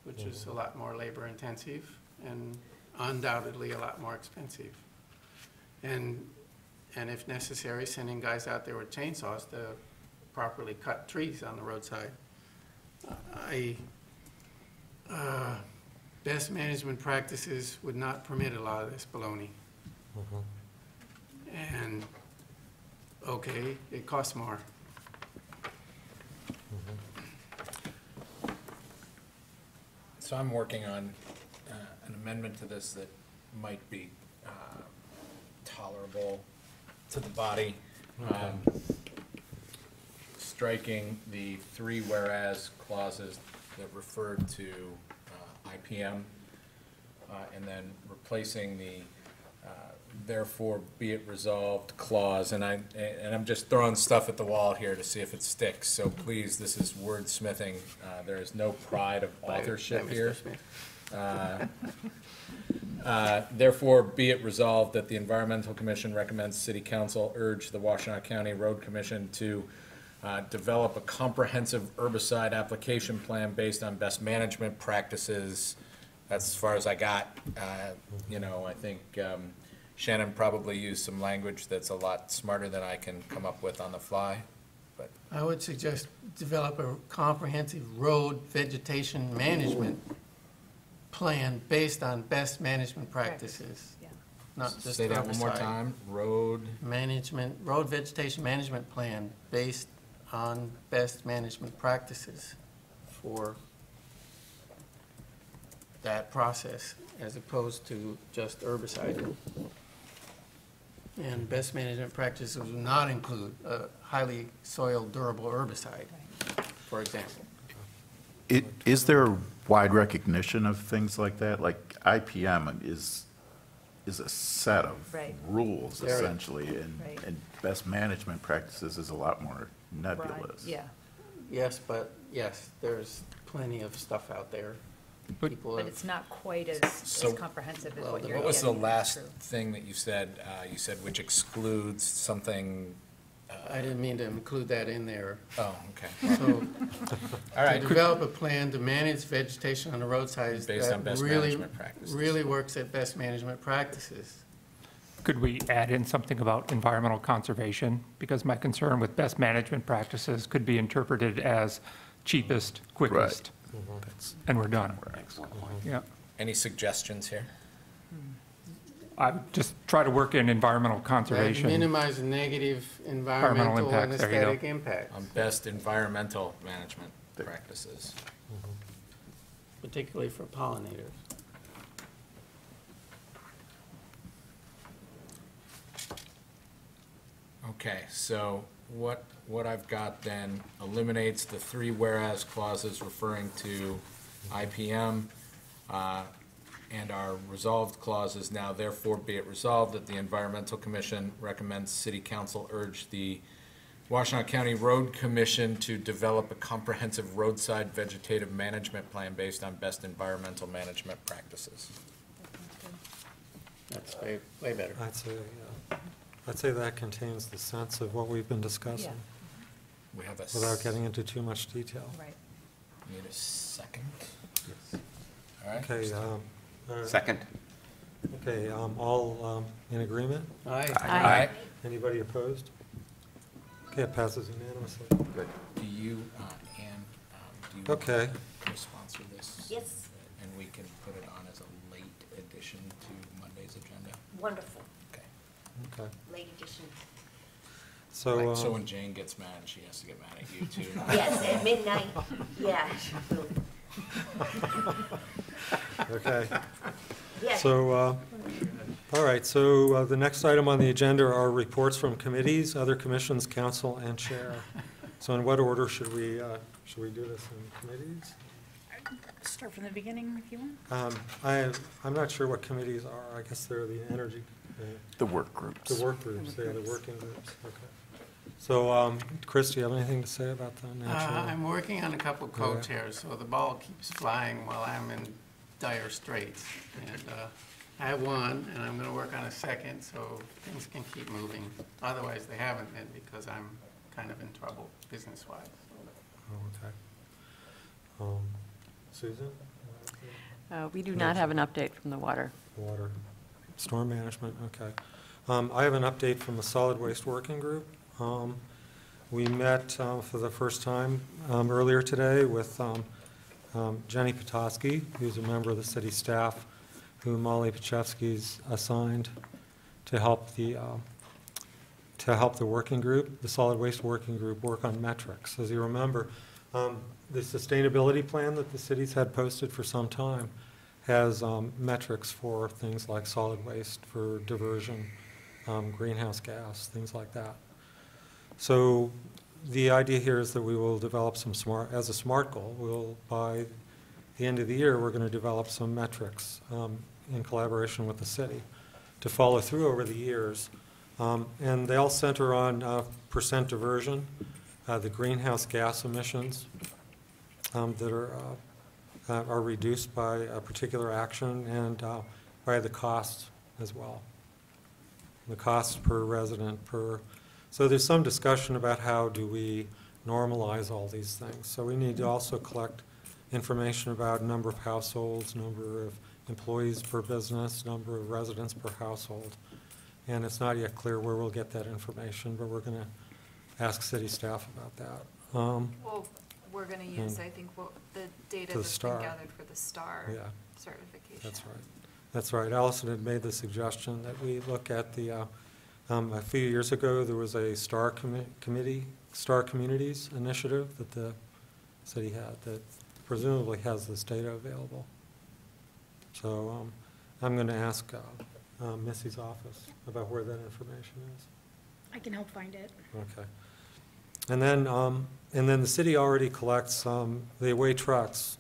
which is a lot more labor intensive and undoubtedly a lot more expensive. And if necessary, sending guys out there with chainsaws to properly cut trees on the roadside. Best management practices would not permit a lot of this baloney. And, okay, it costs more. So I'm working on an amendment to this that might be tolerable to the body. Striking the 3 whereas clauses that refer to IPM, and then replacing the therefore be it resolved clause. And I'm just throwing stuff at the wall here to see if it sticks. So please, this is wordsmithing. There is no pride of authorship here. Therefore, be it resolved that the Environmental Commission recommends City Council urge the Washtenaw County Road Commission to develop a comprehensive herbicide application plan based on best management practices. That's as far as I got. I think Shannon probably used some language that's a lot smarter than I can come up with on the fly. But I would suggest develop a comprehensive road vegetation management plan based on best management practices. Yeah. Not just say that one more herbicide. time. Road Road vegetation management plan based on best management practices for that process, as opposed to just herbicide. And best management practices will not include a highly soil durable herbicide, for example. Is there wide recognition of things like that? Like IPM is a set of Right. rules There is. essentially, Right. and best management practices is a lot more nebulous. Yeah, Yes, but yes, there's plenty of stuff out there. But- People But have, it's not quite as So- comprehensive as Well, what you're What was the getting. last True. thing that you said? You said which excludes something. I didn't mean to include that in there. Oh, okay. So, All right. to develop a plan to manage vegetation on the roadsides Based on that best really, management practices. really works at best management practices. Could we add in something about environmental conservation? Because my concern with best management practices could be interpreted as cheapest, quickest, and we're done. Yeah. Any suggestions here? I would just try to work in environmental That conservation. minimize negative environmental and impacts, there you go. aesthetic impacts, On best environmental management practices. particularly for pollinators. Okay, so what I've got then eliminates the 3 whereas clauses referring to IPM, and our resolved clauses now therefore be it resolved that the Environmental Commission recommends City Council urge the Washtenaw County Road Commission to develop a comprehensive roadside vegetative management plan based on best environmental management practices. That's way, way better. I'd say, I'd say that contains the sense of what we've been discussing, We have a. without getting into too much detail. Right. Need a second? Yes. All right. Okay, Second? okay, all in agreement? Aye. Aye. Anybody opposed? Okay, it passes unanimously. Good. Do you, Ann, do you Okay. sponsor this? Yes, And we can put it on as a late addition to Monday's agenda? wonderful, Okay. Okay, late edition. so, Right, so when Jane gets mad, she has to get mad at you too. Yes, at midnight, yeah. okay. Yeah. So, all right, so the next item on the agenda are reports from committees, other commissions, council, and chair. So in what order should we do this in committees? Start from the beginning if you want. I'm not sure what committees are. I guess they're the energy, The work groups. the work groups, yeah, the working groups, okay. So, Chris, do you have anything to say about the natural? I'm working on a couple co-chairs, so the ball keeps flying while I'm in dire straits. And I have one, and I'm going to work on a second, so things can keep moving. Otherwise, they haven't been because I'm kind of in trouble business-wise. Oh, okay. Susan? We do not have an update from the water. Water, storm management, okay. I have an update from the solid waste working group. We met for the first time earlier today with Jenny Petoskey, who's a member of the city staff, who Molly Pachevsky's assigned to help the working group, the solid waste working group, work on metrics. As you remember, the sustainability plan that the city's had posted for some time has metrics for things like solid waste, for diversion, greenhouse gas, things like that. So the idea here is that we will develop some as a SMART goal, by the end of the year, we're going to develop some metrics in collaboration with the city to follow through over the years. And they all center on percent diversion, the greenhouse gas emissions that are reduced by a particular action, and by the cost as well. The cost per resident per. So there's some discussion about how do we normalize all these things. So we need to also collect information about number of households, number of employees per business, number of residents per household. And it's not yet clear where we'll get that information, but we're going to ask city staff about that. Well, we're going to use, I think, the data the that's STAR. been gathered for the STAR Yeah. certification. That's right. That's right. Allison had made the suggestion that we look at the, a few years ago, there was a STAR STAR Communities initiative that the city had that presumably has this data available. So I'm going to ask Missy's office about where that information is. I can help find it. Okay. And then the city already collects the away trucks,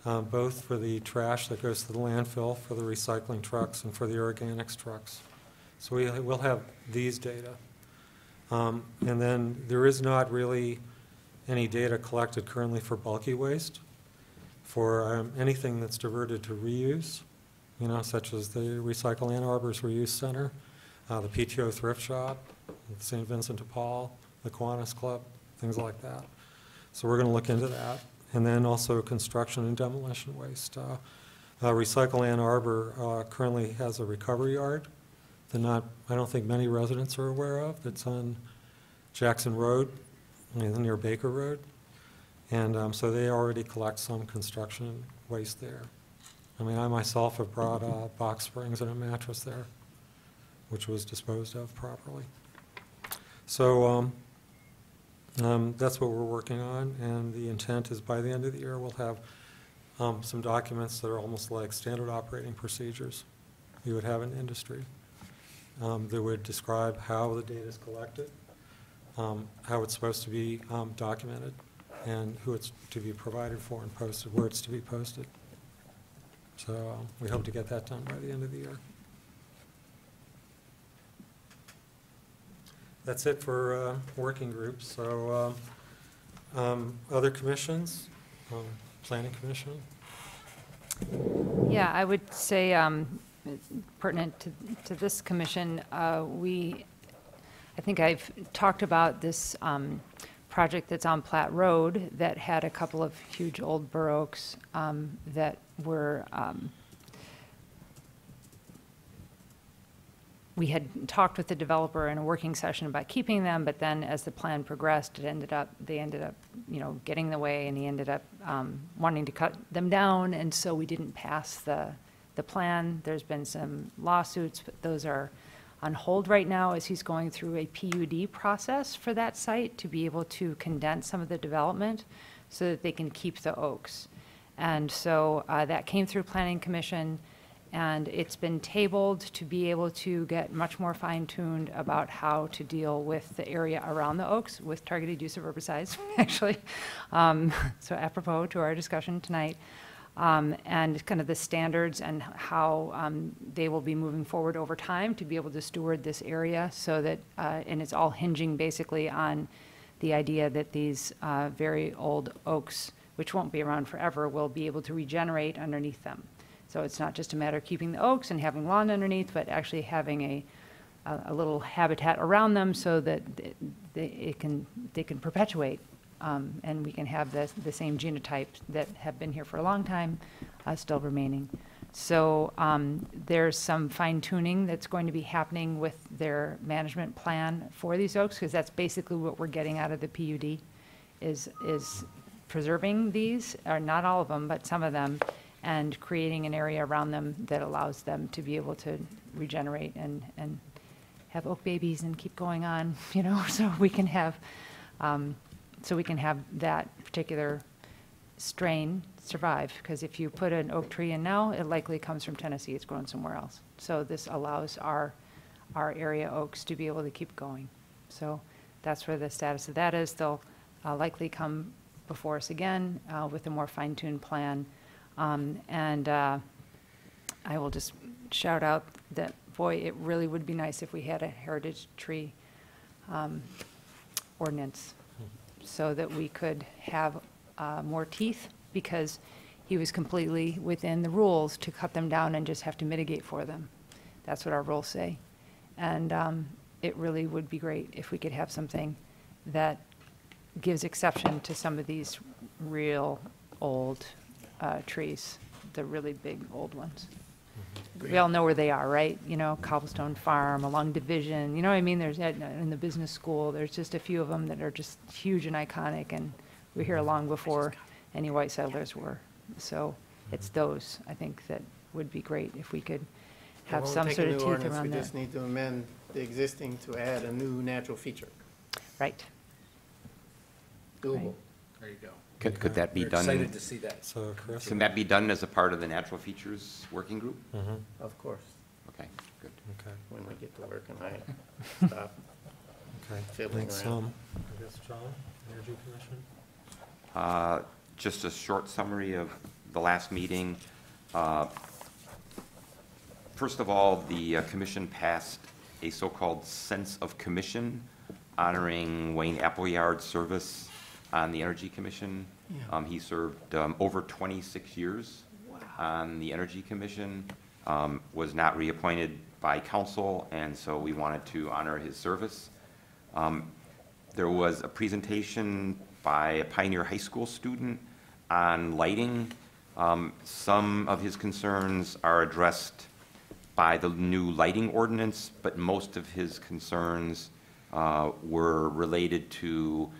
both for the trash that goes to the landfill, for the recycling trucks, and for the organics trucks. So we'll have these data. And then there is not really any data collected currently for bulky waste, for anything that's diverted to reuse, such as the Recycle Ann Arbor's Reuse Center, the PTO Thrift Shop, St. Vincent de Paul, the Kiwanis Club, things like that. So we're going to look into that. And then also construction and demolition waste. Recycle Ann Arbor currently has a recovery yard that I don't think many residents are aware of. That's on Jackson Road, near Baker Road. And so they already collect some construction waste there. I myself have brought box springs and a mattress there, which was disposed of properly. So that's what we're working on, and the intent is by the end of the year we'll have some documents that are almost like standard operating procedures you would have in industry that would describe how the data is collected, how it's supposed to be documented, and who it's to be provided for and posted, where it's to be posted. So we hope to get that done by the end of the year. That's it for working groups. So other commissions, Planning Commission? Yeah, I would say pertinent to this commission, we I think I've talked about this project that's on Platte Road that had a couple of huge old bur oaks that were, we had talked with the developer in a working session about keeping them, but then as the plan progressed, they ended up, getting in the way, and he ended up wanting to cut them down, and so we didn't pass the plan. There's been some lawsuits, but those are on hold right now as he's going through a PUD process for that site to be able to condense some of the development so that they can keep the oaks. And so that came through Planning Commission, and it's been tabled to be able to get much more fine-tuned about how to deal with the area around the oaks with targeted use of herbicides, actually. So apropos to our discussion tonight. And kind of the standards and how they will be moving forward over time to be able to steward this area so that, and it's all hinging basically on the idea that these very old oaks, which won't be around forever, will be able to regenerate underneath them. So it's not just a matter of keeping the oaks and having lawn underneath, but actually having a little habitat around them so that they can perpetuate. And we can have the same genotypes that have been here for a long time still remaining. So there's some fine tuning that's going to be happening with their management plan for these oaks, because that's basically what we're getting out of the PUD is preserving these, or not all of them, but some of them, and creating an area around them that allows them to be able to regenerate and have oak babies and keep going on, so we can have that particular strain survive. Because if you put an oak tree in now, it likely comes from Tennessee. It's grown somewhere else. So this allows our area oaks to be able to keep going. So that's where the status of that is. They'll likely come before us again with a more fine-tuned plan. I will just shout out that, boy, it really would be nice if we had a heritage tree ordinance, so that we could have more teeth, because he was completely within the rules to cut them down and just have to mitigate for them. That's what our rules say. And it really would be great if we could have something that gives exception to some of these real old trees, the really big old ones. We all know where they are, right? Cobblestone Farm, along Division, you know what I mean? There's, in the business school, there's just a few of them that are just huge and iconic, and we're here long before any white settlers were. So it's those, I think, that would be great if we could have some sort of teeth around We that. just need to amend the existing to add a new natural feature. Right. Doable. There you go. Could that be We're done? excited to see that. So Chris? Can that be done as a part of the natural features working group? Of course, Okay, good. Okay, when we get to work and I stop. okay. Fiddling Thanks, around. I guess, John, Energy Commission? Just a short summary of the last meeting. First of all, the commission passed a so-called sense of commission honoring Wayne Appleyard's service on the Energy Commission. He served over 26 years on the Energy Commission, was not reappointed by council, and so we wanted to honor his service. There was a presentation by a Pioneer High School student on lighting. Some of his concerns are addressed by the new lighting ordinance, but most of his concerns were related to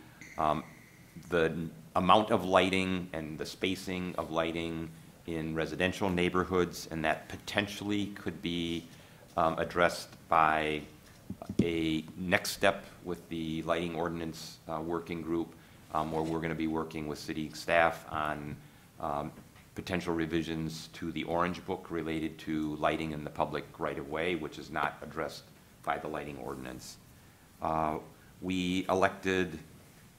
the amount of lighting and the spacing of lighting in residential neighborhoods, and that potentially could be addressed by a next step with the lighting ordinance working group, where we're going to be working with city staff on potential revisions to the Orange Book related to lighting in the public right-of-way, which is not addressed by the lighting ordinance. We elected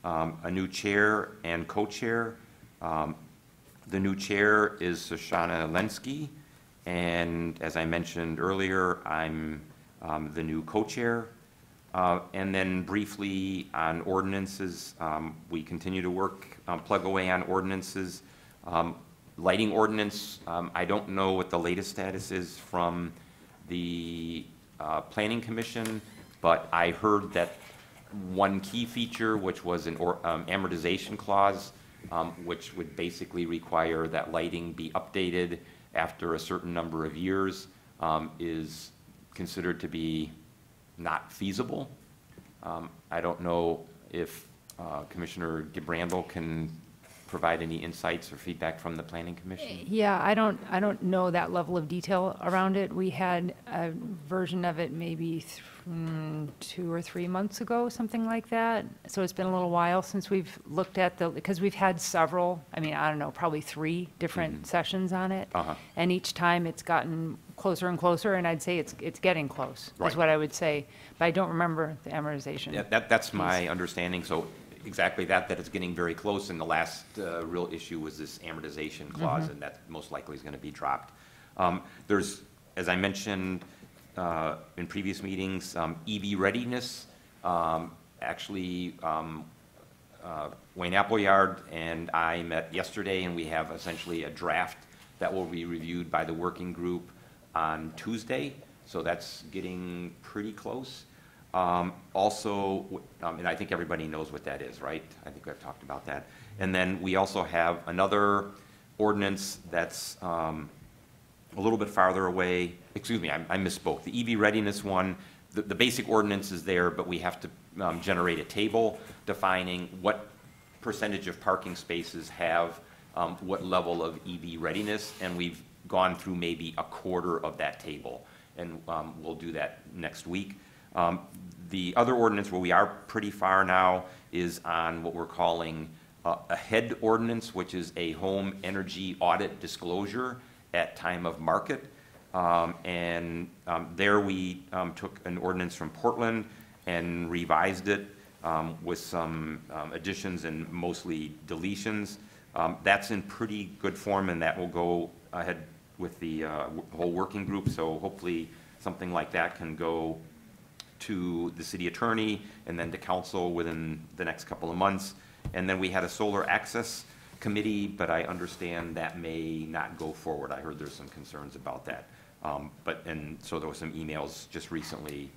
a new chair and co-chair. The new chair is Shoshana Lenski, and as I mentioned earlier, I'm the new co-chair. And then briefly on ordinances, we continue to work, plug away on ordinances. Lighting ordinance, I don't know what the latest status is from the Planning Commission, but I heard that one key feature, which was an amortization clause, which would basically require that lighting be updated after a certain number of years, is considered to be not feasible. I don't know if Commissioner Gibrandl can provide any insights or feedback from the Planning Commission. Yeah, I don't know that level of detail around it. We had a version of it maybe 2 or 3 months ago, something like that. So it's been a little while since we've looked at because we've had several, I mean, I don't know, probably 3 different sessions on it. And each time it's gotten closer and closer, and I'd say it's getting close, is what I would say. But I don't remember the amortization. Yeah, that's my understanding. So exactly that it's getting very close, and the last real issue was this amortization clause, and that most likely is going to be dropped. There's, as I mentioned in previous meetings, EV readiness. Actually, Wayne Appleyard and I met yesterday, and we have essentially a draft that will be reviewed by the working group on Tuesday, so that's getting pretty close. Also, and I think everybody knows what that is, right? I think I've talked about that. And then we also have another ordinance that's a little bit farther away. Excuse me, I misspoke. The EV readiness one, the basic ordinance is there, but we have to generate a table defining what percentage of parking spaces have what level of EV readiness, and we've gone through maybe a quarter of that table, and we'll do that next week. The other ordinance where we are pretty far now is on what we're calling a HEAD ordinance, which is a home energy audit disclosure at time of market. There we took an ordinance from Portland and revised it with some additions and mostly deletions. That's in pretty good form, and that will go ahead with the whole working group, so hopefully something like that can go to the city attorney and then to council within the next couple of months. And then we had a solar access committee, but I understand that may not go forward. I heard there's some concerns about that. And so there were some emails just recently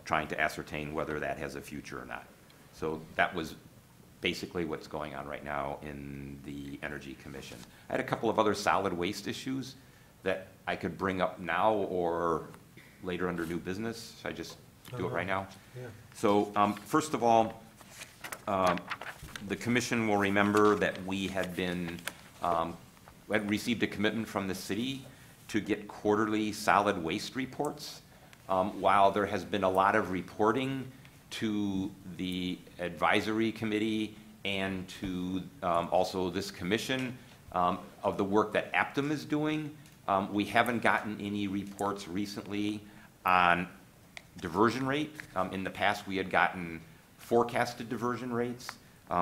trying to ascertain whether that has a future or not. So that was basically what's going on right now in the Energy Commission. I had a couple of other solid waste issues that I could bring up now or later under new business. Should I just do it right now? Yeah. So first of all, the commission will remember that we had received a commitment from the city to get quarterly solid waste reports. While there has been a lot of reporting to the advisory committee and to also this commission of the work that Aptum is doing, we haven't gotten any reports recently on diversion rate. In the past, we had gotten forecasted diversion rates.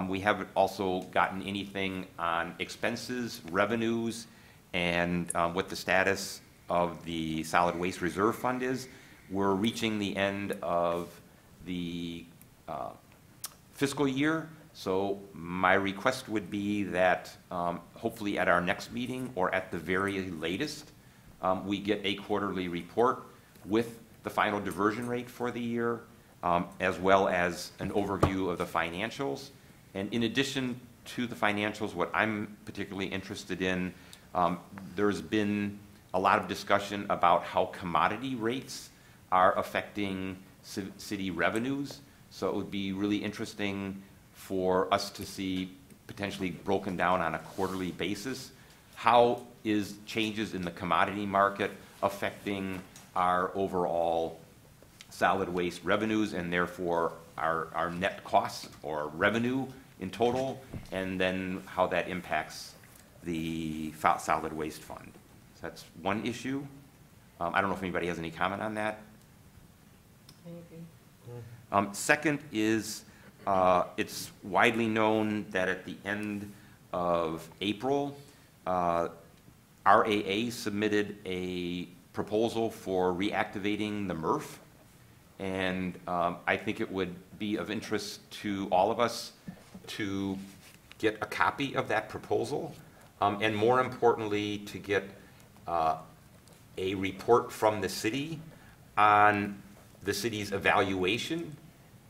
We haven't also gotten anything on expenses, revenues, and what the status of the solid waste reserve fund is. We're reaching the end of the fiscal year, so my request would be that hopefully at our next meeting or at the very latest, we get a quarterly report with the final diversion rate for the year, as well as an overview of the financials. And in addition to the financials, what I'm particularly interested in, there's been a lot of discussion about how commodity rates are affecting city revenues. So it would be really interesting for us to see, potentially broken down on a quarterly basis, how is changes in the commodity market affecting our overall solid waste revenues and therefore our net costs or revenue in total, and then how that impacts the solid waste fund. So that's one issue. I don't know if anybody has any comment on that. Second is, it's widely known that at the end of April, RAA submitted a proposal for reactivating the MRF, and I think it would be of interest to all of us to get a copy of that proposal, and more importantly, to get a report from the city on the city's evaluation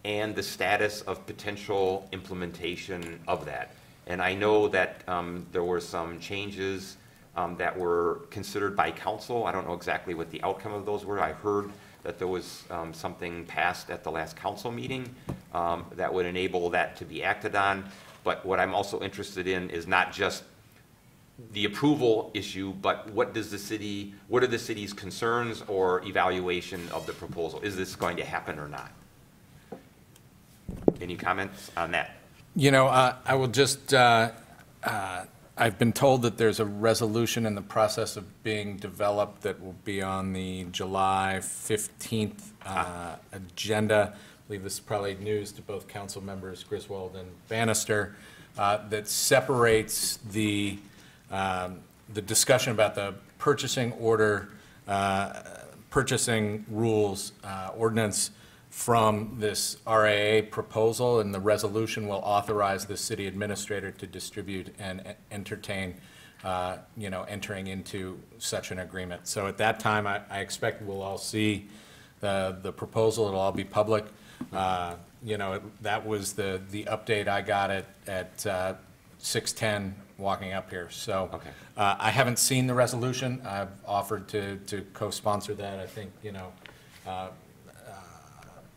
and the status of potential implementation of that. And I know that there were some changes that were considered by council. I don't know exactly what the outcome of those were. I heard that there was something passed at the last council meeting that would enable that to be acted on. But what I'm also interested in is not just the approval issue, but what are the city's concerns or evaluation of the proposal? Is this going to happen or not? Any comments on that? You know, I will just, I've been told that there's a resolution in the process of being developed that will be on the July 15th agenda. I believe this is probably news to both council members Griswold and Bannister, that separates the discussion about the purchasing order, purchasing rules ordinance from this RAA proposal, and the resolution will authorize the city administrator to distribute and entertain, entering into such an agreement. So at that time, I expect we'll all see the proposal. It'll all be public. That was the update I got at 6:10 walking up here. So okay. I haven't seen the resolution. I've offered to co-sponsor that. I think,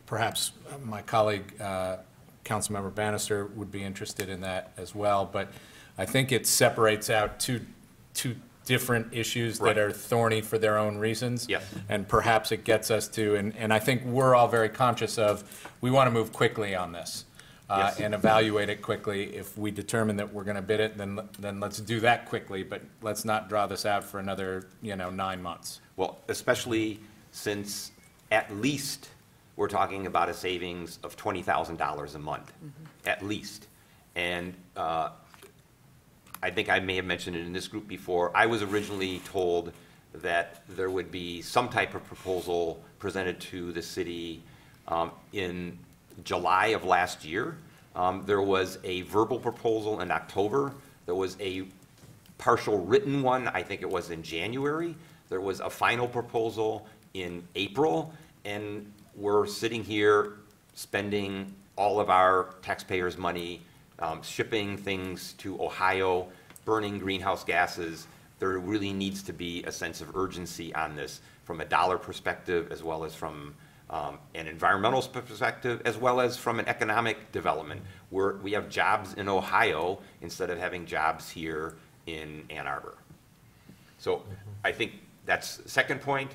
perhaps my colleague, Councilmember Bannister, would be interested in that as well. But I think it separates out two different issues that are thorny for their own reasons. Yes. And perhaps it gets us to, and I think we're all very conscious of, we want to move quickly on this. Yes. And evaluate it quickly. If we determine that we're going to bid it, then let's do that quickly, but let's not draw this out for another, 9 months. Well, especially since at least we're talking about a savings of $20,000 a month, at least. And I think I may have mentioned it in this group before. I was originally told that there would be some type of proposal presented to the city in July of last year. There was a verbal proposal in October. There was a partial written one, I think it was in January. There was a final proposal in April, and we're sitting here spending all of our taxpayers' money, shipping things to Ohio, burning greenhouse gases. There really needs to be a sense of urgency on this from a dollar perspective, as well as from an environmental perspective, as well as from an economic development, where we have jobs in Ohio instead of having jobs here in Ann Arbor. So I think that's the second point.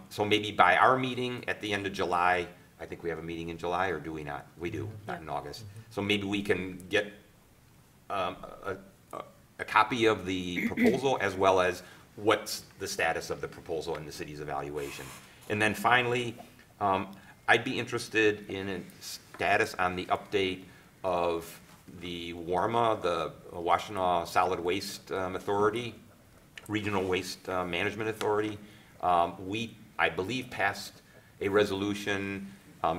So maybe by our meeting at the end of July, I think we have a meeting in July, or do we not? We do, not in August. So maybe we can get a copy of the proposal, as well as what's the status of the proposal in the city's evaluation. And then finally, I'd be interested in a status on the update of the WARMA, the Washtenaw Solid Waste Authority, Regional Waste Management Authority. We, I believe, passed a resolution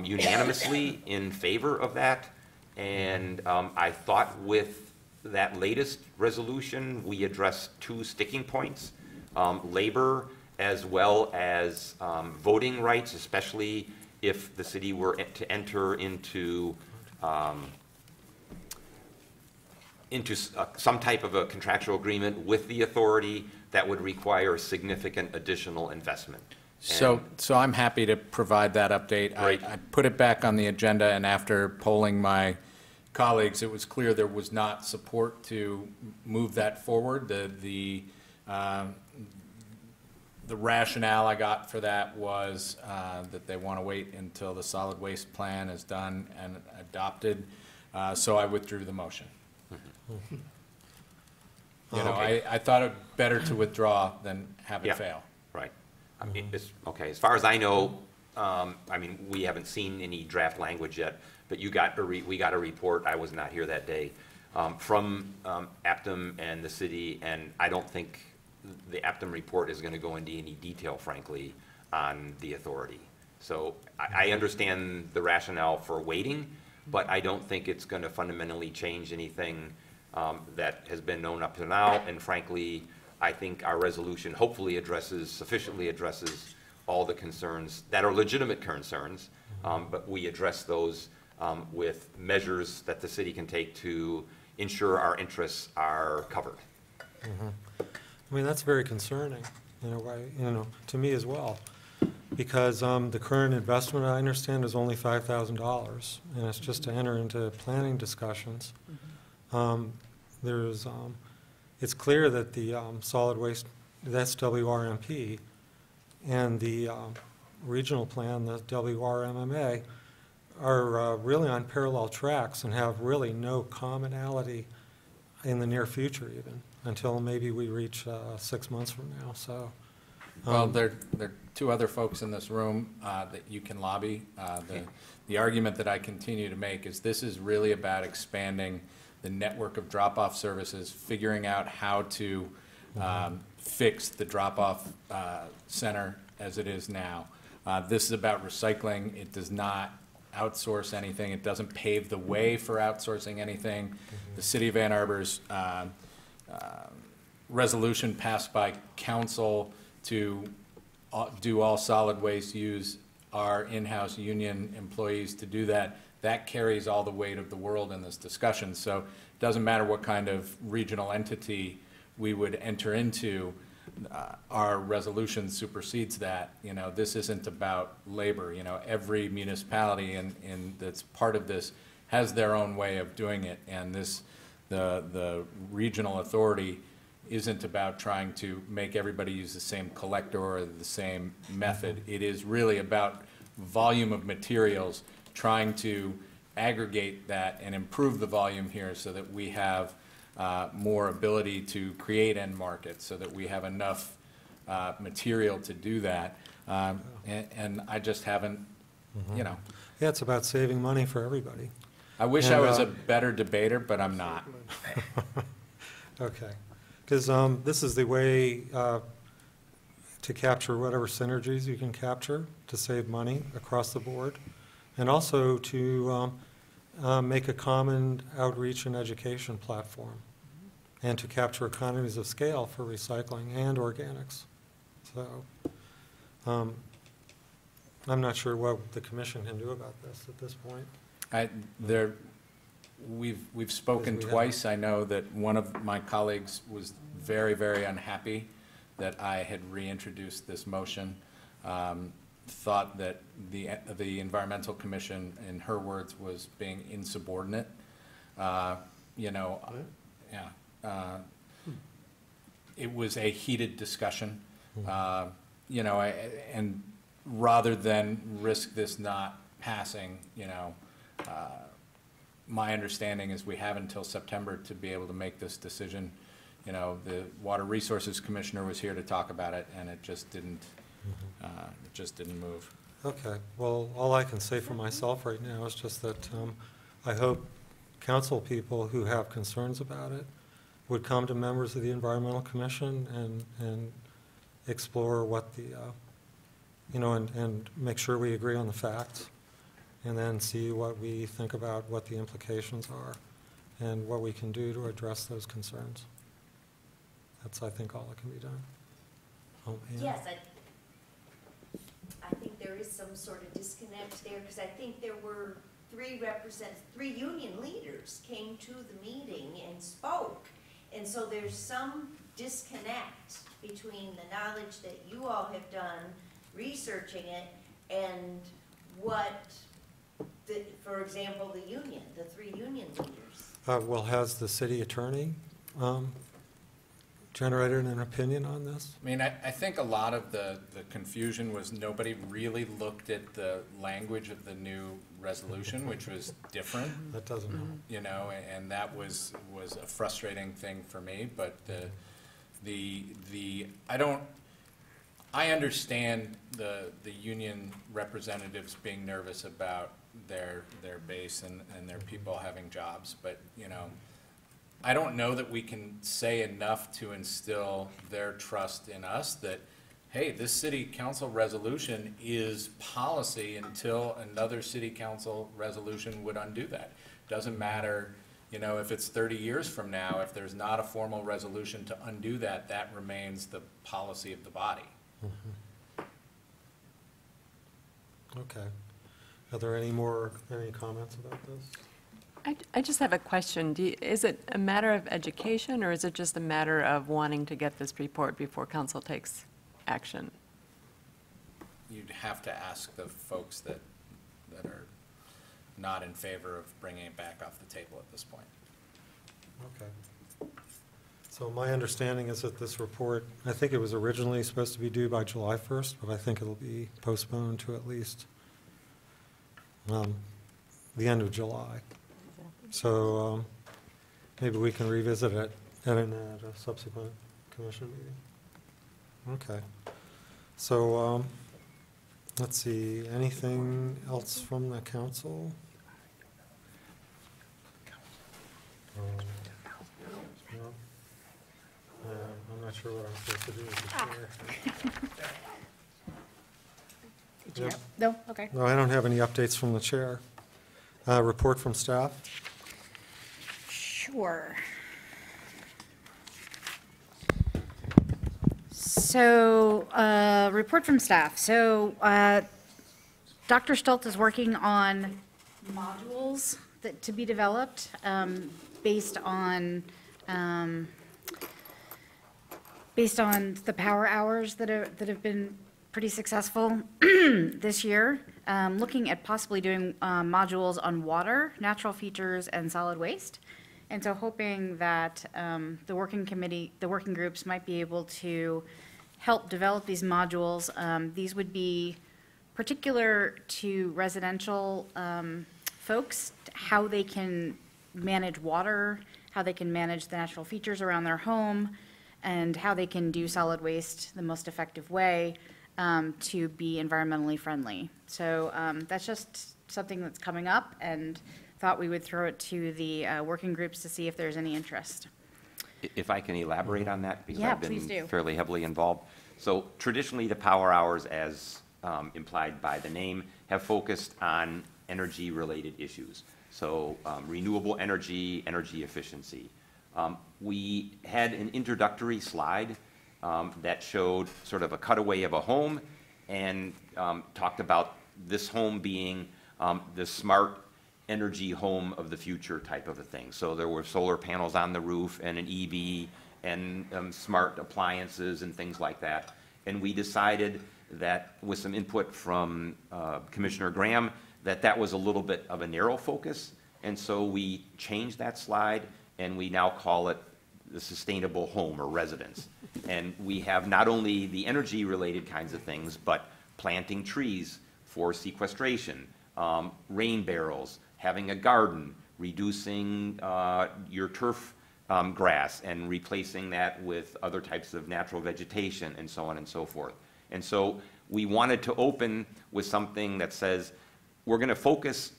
unanimously in favor of that. And I thought with that latest resolution, we addressed two sticking points, labor as well as voting rights, especially if the city were to enter into some type of a contractual agreement with the authority that would require significant additional investment. So I'm happy to provide that update. I put it back on the agenda, and after polling my colleagues, it was clear there was not support to move that forward. The rationale I got for that was that they want to wait until the solid waste plan is done and adopted, so I withdrew the motion. I thought it better to withdraw than have it fail. Right. I mean, okay, as far as I know, we haven't seen any draft language yet, but we got a report, I was not here that day, from Aptum and the city, and I don't think the Aptum report is going to go into any detail, frankly, on the authority. So I understand the rationale for waiting, but I don't think it's going to fundamentally change anything that has been known up to now. And frankly, I think our resolution hopefully sufficiently addresses all the concerns that are legitimate concerns, but we address those with measures that the city can take to ensure our interests are covered. I mean, that's very concerning in a way, to me as well, because the current investment, I understand, is only $5,000, and it's just to enter into planning discussions. It's clear that the solid waste, the SWRMP, and the regional plan, the WRMMA, are really on parallel tracks and have really no commonality in the near future even, until maybe we reach 6 months from now, so. Well, there are two other folks in this room that you can lobby. The argument that I continue to make is this is really about expanding the network of drop-off services, figuring out how to fix the drop-off center as it is now. This is about recycling. It does not outsource anything. It doesn't pave the way for outsourcing anything. The City of Ann Arbor's resolution passed by council to do all solid waste, use our in-house union employees to do that, that carries all the weight of the world in this discussion. So it doesn't matter what kind of regional entity we would enter into, our resolution supersedes that. This isn't about labor. Every municipality and that's part of this has their own way of doing it, and the regional authority isn't about trying to make everybody use the same collector or the same method. It is really about volume of materials, trying to aggregate that and improve the volume here so that we have more ability to create end markets, so that we have enough material to do that. And I just haven't, Yeah, it's about saving money for everybody. I wish I was a better debater, but I'm not. Okay. Because this is the way to capture whatever synergies you can capture to save money across the board, and also to make a common outreach and education platform, and to capture economies of scale for recycling and organics. So I'm not sure what the commission can do about this at this point. We've spoken twice. I know that one of my colleagues was very, very unhappy that I had reintroduced this motion. Thought that the Environmental Commission, in her words, was being insubordinate. It was a heated discussion. And rather than risk this not passing, my understanding is we have until September to be able to make this decision. The Water Resources Commissioner was here to talk about it, and it just didn't move. Okay. Well, all I can say for myself right now is just that I hope council people who have concerns about it would come to members of the Environmental Commission and explore what the, and make sure we agree on the facts, and then see what we think about what the implications are and what we can do to address those concerns. That's, I think, all that can be done. Yes, I think there is some sort of disconnect there, because I think there were three union leaders came to the meeting and spoke. And so there's some disconnect between the knowledge that you all have done researching it and what, for example, the three union leaders. Well, has the city attorney generated an opinion on this? I mean, I think a lot of the confusion was nobody really looked at the language of the new resolution, which was different. That doesn't help. And that was a frustrating thing for me. But I understand the union representatives being nervous about their base and their people having jobs, but I don't know that we can say enough to instill their trust in us that, hey, this city council resolution is policy until another city council resolution would undo that. Doesn't matter, if it's 30 years from now, if there's not a formal resolution to undo that, that remains the policy of the body. Okay. Are there any comments about this? I just have a question. Is it a matter of education, or is it just a matter of wanting to get this report before council takes action? You'd have to ask the folks that are not in favor of bringing it back off the table at this point. Okay. So my understanding is that this report, I think it was originally supposed to be due by July 1st, but I think it'll be postponed to at least the end of July. So maybe we can revisit it at a subsequent commission meeting. Okay. So let's see, anything else from the council? No? I'm not sure what I'm supposed to do with the chair. Yep. No, okay. No, I don't have any updates from the chair. Report from staff? Sure. So, report from staff. So, Dr. Stoltz is working on modules to be developed based on the power hours that have been pretty successful this year. Looking at possibly doing modules on water, natural features, and solid waste. And so hoping that the working groups might be able to help develop these modules. These would be particular to residential folks, how they can manage water, how they can manage the natural features around their home, and how they can do solid waste the most effective way to be environmentally friendly. So that's just something that's coming up, and thought we would throw it to the working groups to see if there's any interest. If I can elaborate on that, because Yeah, I've please been do. fairly heavily involved. So traditionally, the power hours, as implied by the name, have focused on energy-related issues. So renewable energy, energy efficiency. We had an introductory slide that showed sort of a cutaway of a home and talked about this home being the smart energy home of the future type of a thing. So there were solar panels on the roof and an EV and smart appliances and things like that. And we decided that with some input from Commissioner Graham, that was a little bit of a narrow focus. And so we changed that slide and we now call it the sustainable home or residence. And we have not only the energy related kinds of things, but planting trees for sequestration, rain barrels, having a garden, reducing your turf grass and replacing that with other types of natural vegetation and so on and so forth. And so we wanted to open with something that says we're going to focus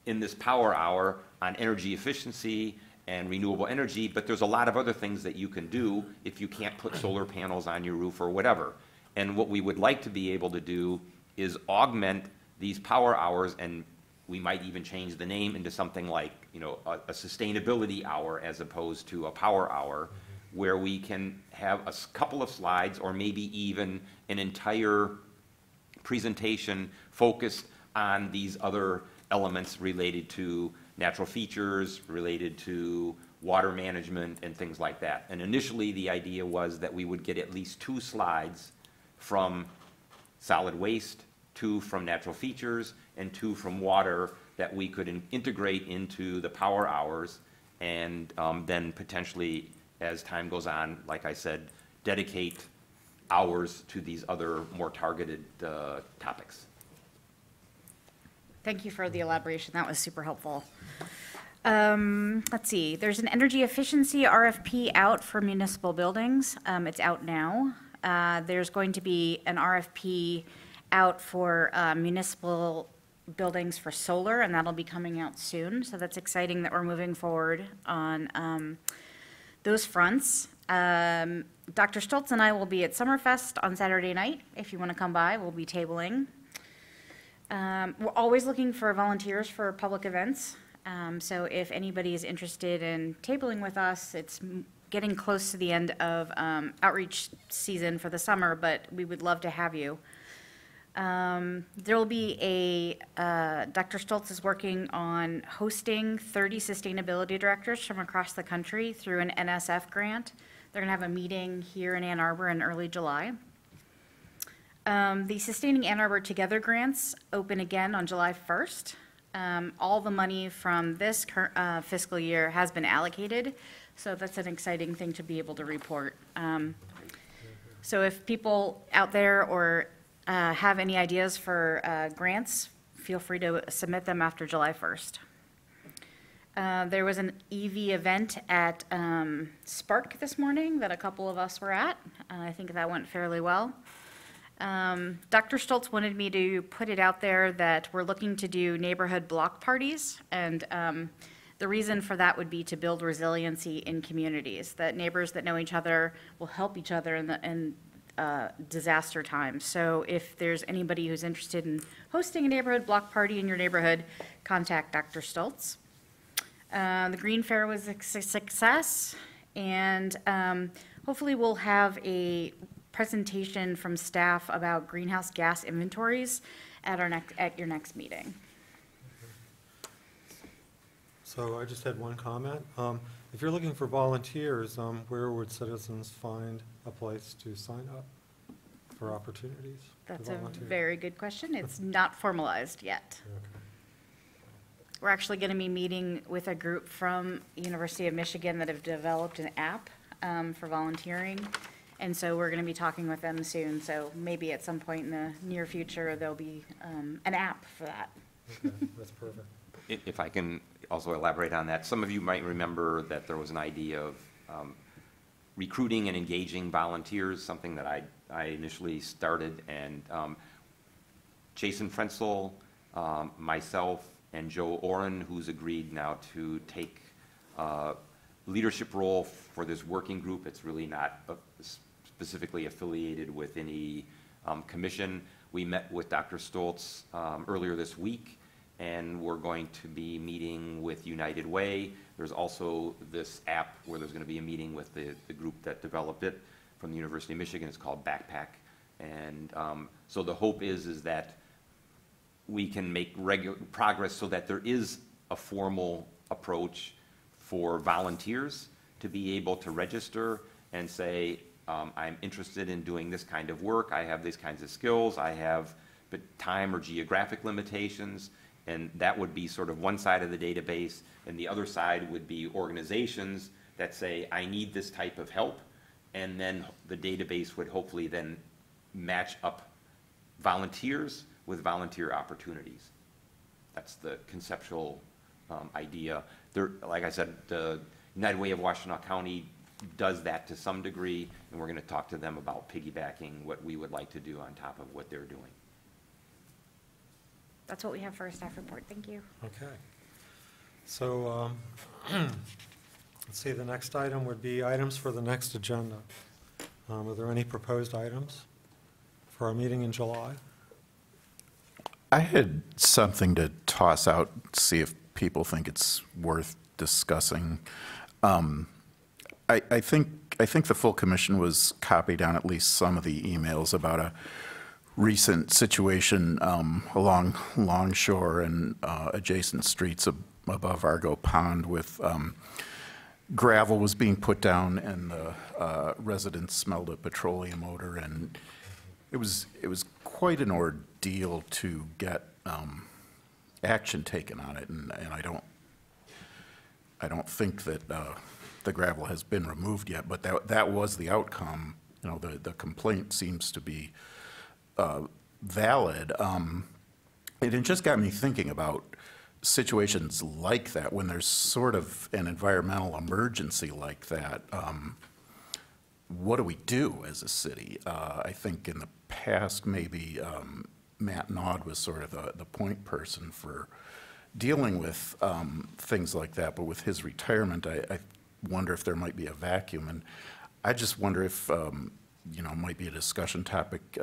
in this power hour on energy efficiency and renewable energy, but there's a lot of other things that you can do if you can't put solar panels on your roof or whatever. And what we would like to be able to do is augment these power hours, and we might even change the name into something like, you know, a sustainability hour as opposed to a power hour, where we can have a couple of slides or maybe even an entire presentation focused on these other elements related to natural features, related to water management and things like that. And initially the idea was that we would get at least 2 slides from solid waste, 2 from natural features, and 2 from water that we could integrate into the power hours, and then potentially, as time goes on, like I said, dedicate hours to these other more targeted topics. Thank you for the elaboration. That was super helpful. Let's see. There's an energy efficiency RFP out for municipal buildings. It's out now. There's going to be an RFP out for municipal buildings for solar, and that'll be coming out soon. So that's exciting that we're moving forward on those fronts. Dr. Stoltz and I will be at Summerfest on Saturday night. If you want to come by, we'll be tabling. We're always looking for volunteers for public events. So if anybody is interested in tabling with us, it's getting close to the end of outreach season for the summer, but we would love to have you. There will be Dr. Stoltz is working on hosting 30 sustainability directors from across the country through an NSF grant. They're going to have a meeting here in Ann Arbor in early July. The Sustaining Ann Arbor Together grants open again on July 1st. All the money from this fiscal year has been allocated, so that's an exciting thing to be able to report. So if people out there or have any ideas for grants, feel free to submit them after July 1st. There was an EV event at Spark this morning that a couple of us were at. I think that went fairly well. Dr. Stoltz wanted me to put it out there that we're looking to do neighborhood block parties, and the reason for that would be to build resiliency in communities, that neighbors that know each other will help each other in disaster times. So if there's anybody who's interested in hosting a neighborhood block party in your neighborhood, contact Dr. Stoltz. The Green Fair was a success, and hopefully we'll have a presentation from staff about greenhouse gas inventories at your next meeting. So I just had one comment. If you're looking for volunteers, where would citizens find a place to sign up for opportunities to That's a volunteer? very good question. It's not formalized yet. Okay. We're actually going to be meeting with a group from University of Michigan that have developed an app for volunteering. And so we're going to be talking with them soon. So maybe at some point in the near future, there'll be an app for that. Okay, that's perfect. If I can also elaborate on that, some of you might remember that there was an idea of recruiting and engaging volunteers, something that I initially started, and Jason Frenzel, myself, and Joe Oren, who's agreed now to take leadership role for this working group. It's really not specifically affiliated with any commission. We met with Dr. Stoltz earlier this week, and we're going to be meeting with United Way. There's also this app where there's going to be a meeting with the group that developed it from the University of Michigan. It's called Backpack. And so the hope is that we can make regular progress so that there is a formal approach for volunteers to be able to register and say, I'm interested in doing this kind of work. I have these kinds of skills. I have time or geographic limitations. And that would be sort of one side of the database. And the other side would be organizations that say, I need this type of help. And then the database would hopefully then match up volunteers with volunteer opportunities. That's the conceptual idea. There, like I said, the United Way of Washtenaw County does that to some degree, and we're going to talk to them about piggybacking what we would like to do on top of what they're doing. That's what we have for our staff report. Thank you. Okay. So let's see, the next item would be items for the next agenda. Are there any proposed items for our meeting in July? I had something to toss out, see if people think it's worth discussing. I think the full commission was copied on at least some of the emails about a recent situation along Longshore and adjacent streets above Argo Pond with gravel was being put down, and the residents smelled a petroleum odor, and it was quite an ordeal to get action taken on it, and I don't think that the gravel has been removed yet, but that was the outcome. You know, the complaint seems to be valid. It just got me thinking about situations like that when there's sort of an environmental emergency like that. What do we do as a city? I think in the past, maybe Matt Nod was sort of the point person for dealing with things like that, but with his retirement, I wonder if there might be a vacuum, and I just wonder if, you know, it might be a discussion topic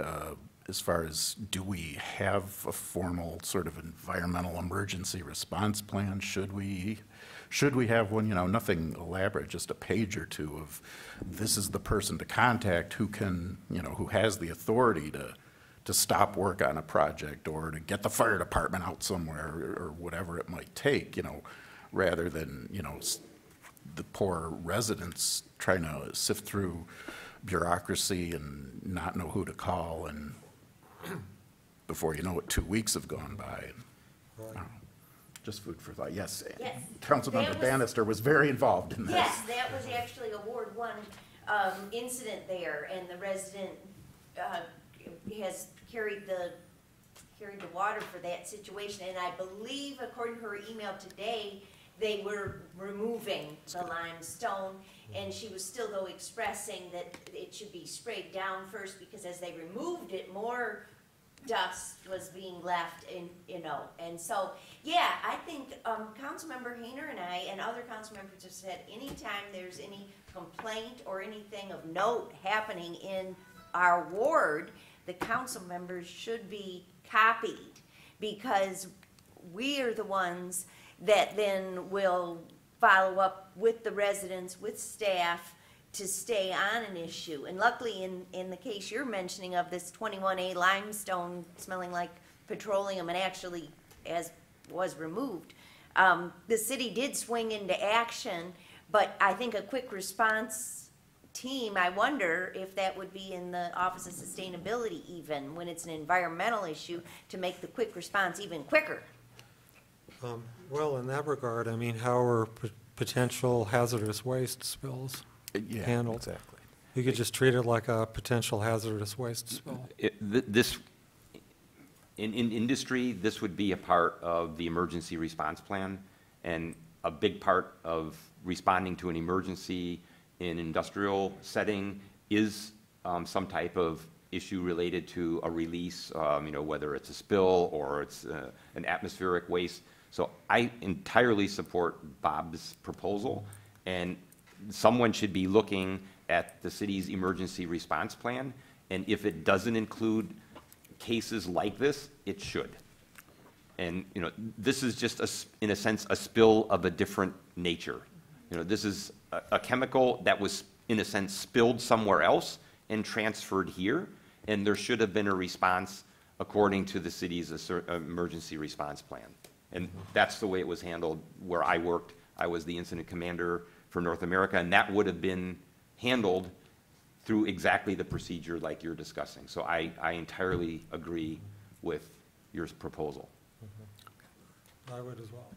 as far as, do we have a formal sort of environmental emergency response plan? Should we have one? You know, nothing elaborate, just a page or two of, this is the person to contact who can, you know, who has the authority to stop work on a project or to get the fire department out somewhere or whatever it might take, rather than, the poor residents trying to sift through bureaucracy and not know who to call, and before you know it, 2 weeks have gone by. And, just food for thought. Yes. Yes. Councilmember Bannister was very involved in this. Yes, that was actually a Ward 1 incident there, and the resident has carried the water for that situation, and I believe, according to her email today, they were removing the limestone, and she was still, though, expressing that it should be sprayed down first, because as they removed it, more dust was being left in, and so, yeah, I think Councilmember Hayner and I and other council members have said anytime there's any complaint or anything of note happening in our ward, the council members should be copied, because we are the ones that then will follow up with the residents, with staff, to stay on an issue. And luckily, in the case you're mentioning of this 21A limestone smelling like petroleum, and actually as was removed, the city did swing into action, but I think a quick response team, I wonder if that would be in the Office of Sustainability even, when it's an environmental issue, to make the quick response even quicker. Well, in that regard, I mean, how are potential hazardous waste spills handled? Exactly. You could just treat it like a potential hazardous waste spill. In industry, this would be a part of the emergency response plan, and a big part of responding to an emergency in industrial setting is some type of issue related to a release, whether it's a spill or it's an atmospheric waste. So I entirely support Bob's proposal, and someone should be looking at the city's emergency response plan, and if it doesn't include cases like this, it should. And, this is just, in a sense, a spill of a different nature. This is a chemical that was, in a sense, spilled somewhere else and transferred here, and there should have been a response according to the city's emergency response plan. And that's the way it was handled where I worked. I was the incident commander for North America, and that would have been handled through exactly the procedure like you're discussing. So I entirely agree with your proposal. I would as well.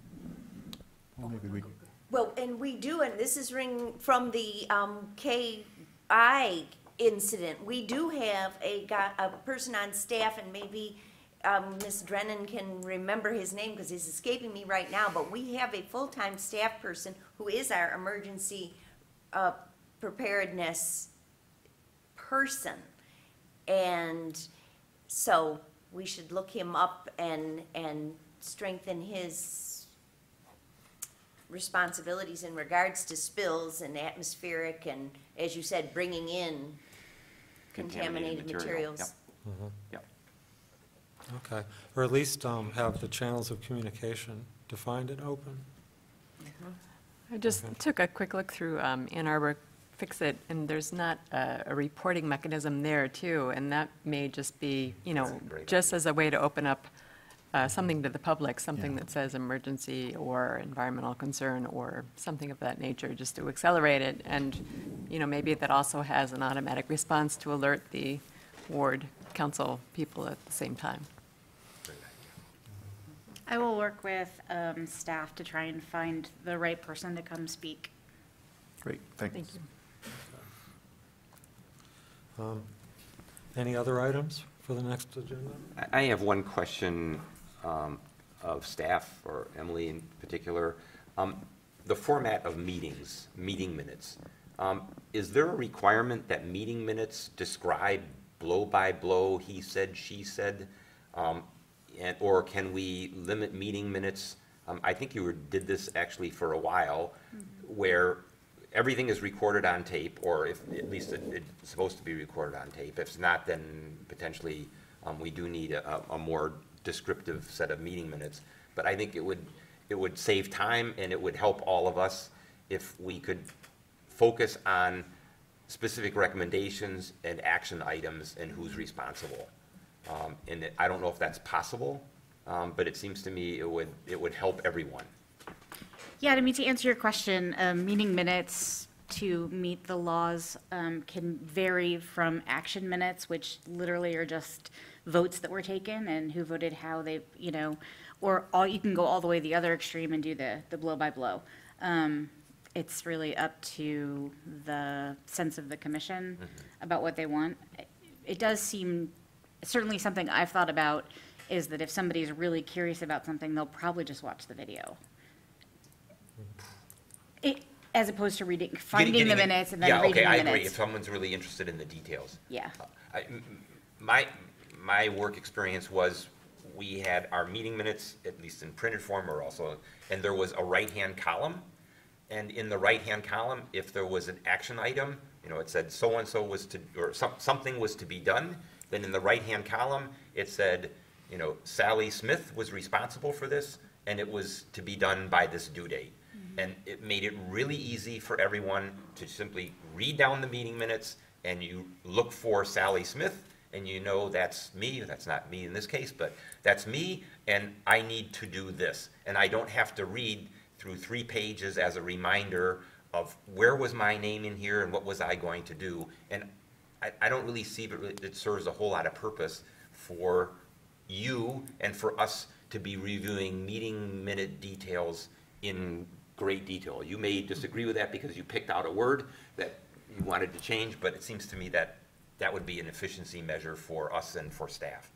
Well, maybe we. Well, and we do, and this is from the KI incident. We do have a person on staff, and maybe Ms. Drennan can remember his name because he's escaping me right now, but we have a full-time staff person who is our emergency preparedness person. And so we should look him up and strengthen his responsibilities in regards to spills and atmospheric and, as you said, bringing in contaminated materials. Yep. Mm-hmm. Yep. Okay, or at least have the channels of communication defined and open. I just took a quick look through Ann Arbor Fix-It, and there's not a reporting mechanism there, too, and that may just be, just as a way to open up something to the public, something that says emergency or environmental concern or something of that nature, just to accelerate it. And, maybe that also has an automatic response to alert the ward council people at the same time. I will work with staff to try and find the right person to come speak. Great, thanks. Thank you. Any other items for the next agenda? I have one question of staff, or Emily in particular. The format of meetings, meeting minutes. Is there a requirement that meeting minutes describe blow by blow, he said, she said? Or can we limit meeting minutes? I think you did this actually for a while, where everything is recorded on tape, or if at least it's supposed to be recorded on tape. If it's not, then potentially we do need a more descriptive set of meeting minutes. But I think it would save time, and it would help all of us if we could focus on specific recommendations and action items and who's responsible. And I don't know if that's possible, but it seems to me it would help everyone. Yeah, I mean, to answer your question, meeting minutes to meet the laws can vary from action minutes, which literally are just votes that were taken and who voted how they, or you can go all the way the other extreme and do the blow by blow. It's really up to the sense of the commission about what they want. It does seem, certainly something I've thought about is that if somebody's really curious about something, they'll probably just watch the video. As opposed to finding the minutes and then reading the minutes. Yeah, okay, I agree, if someone's really interested in the details. Yeah. My work experience was, we had our meeting minutes, at least in printed form or also, and there was a right-hand column. And in the right-hand column, if there was an action item, it said so-and-so was to, or something was to be done, then in the right-hand column, it said, Sally Smith was responsible for this, and it was to be done by this due date. And it made it really easy for everyone to simply read down the meeting minutes, and you look for Sally Smith, and that's me. That's not me in this case, but that's me, and I need to do this. And I don't have to read through 3 pages as a reminder of where was my name in here and what was I going to do. And I don't really see it serves a whole lot of purpose for you and for us to be reviewing meeting minute details in great detail. You may disagree with that because you picked out a word that you wanted to change, but it seems to me that would be an efficiency measure for us and for staff.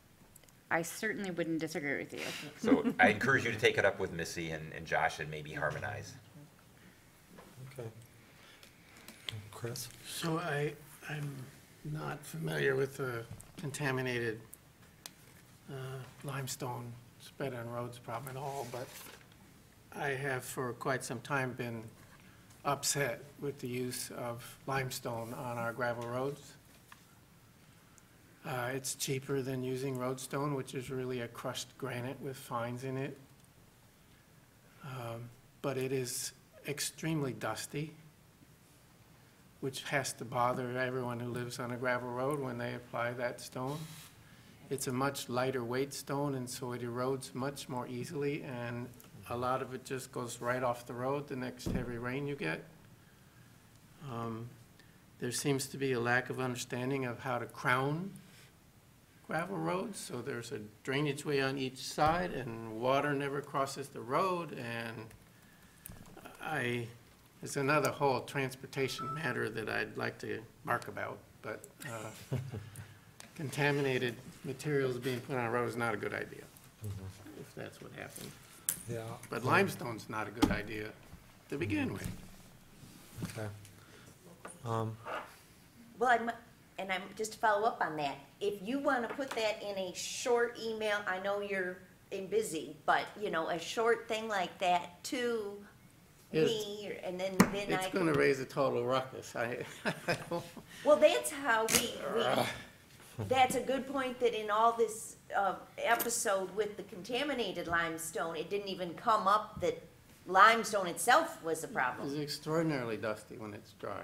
I certainly wouldn't disagree with you. So I encourage you to take it up with Missy and Josh and maybe harmonize. Okay. Chris? So I'm not familiar with the contaminated limestone spread on roads problem at all, but I have for quite some time been upset with the use of limestone on our gravel roads. It's cheaper than using roadstone, which is really a crushed granite with fines in it. But it is extremely dusty, which has to bother everyone who lives on a gravel road when they apply that stone. It's a much lighter weight stone, and so it erodes much more easily, and a lot of it just goes right off the road the next heavy rain you get. There seems to be a lack of understanding of how to crown gravel roads, so there's a drainage way on each side, and water never crosses the road, and it's another whole transportation matter that I'd like to mark about, but contaminated materials being put on a road is not a good idea, if that's what happened. Yeah. But limestone's not a good idea to begin with. Okay. Well, I'm just to follow up on that, if you want to put that in a short email, I know you're busy, but, a short thing like that to me, and then It's going to raise a total ruckus. Well, that's how that's a good point, that in all this episode with the contaminated limestone, it didn't even come up that limestone itself was the problem. It's extraordinarily dusty when it's dry,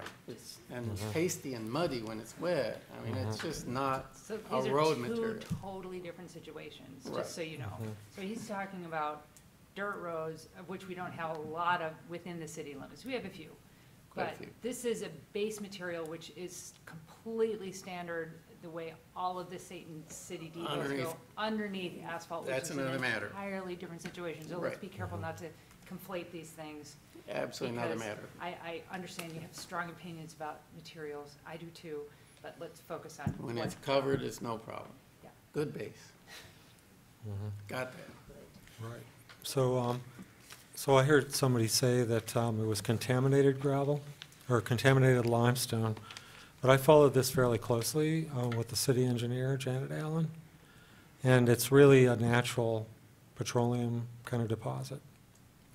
and pasty and muddy when it's wet. I mean, it's just not So a these road are material. two totally different situations, Right. just so you know. So he's talking about dirt roads, of which we don't have a lot of within the city limits. We have a few. Quite a But few. this is a base material which is completely standard, the way all of the city depots Underneath. go underneath asphalt, which That's is an another matter. entirely different situation. So let's Right. be careful not to conflate these things. Absolutely another because matter. I understand you have strong opinions about materials. I do too, but let's focus on When what- it's covered, it's no problem. Yeah. Good base. Got that. Right. So I heard somebody say that it was contaminated gravel or contaminated limestone, but I followed this fairly closely with the city engineer, Janet Allen, and it's really a natural petroleum kind of deposit.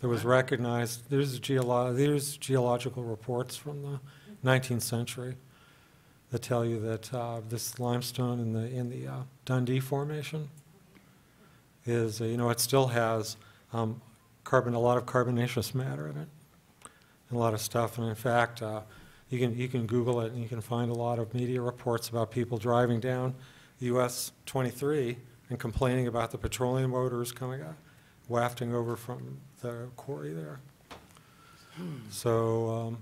It was recognized, there's geological reports from the 19th century that tell you that this limestone in the Dundee Formation is, it still has a lot of carbonaceous matter in it, and a lot of stuff. And in fact, you can Google it, and you can find a lot of media reports about people driving down US 23 and complaining about the petroleum odors coming out, wafting over from the quarry there. So,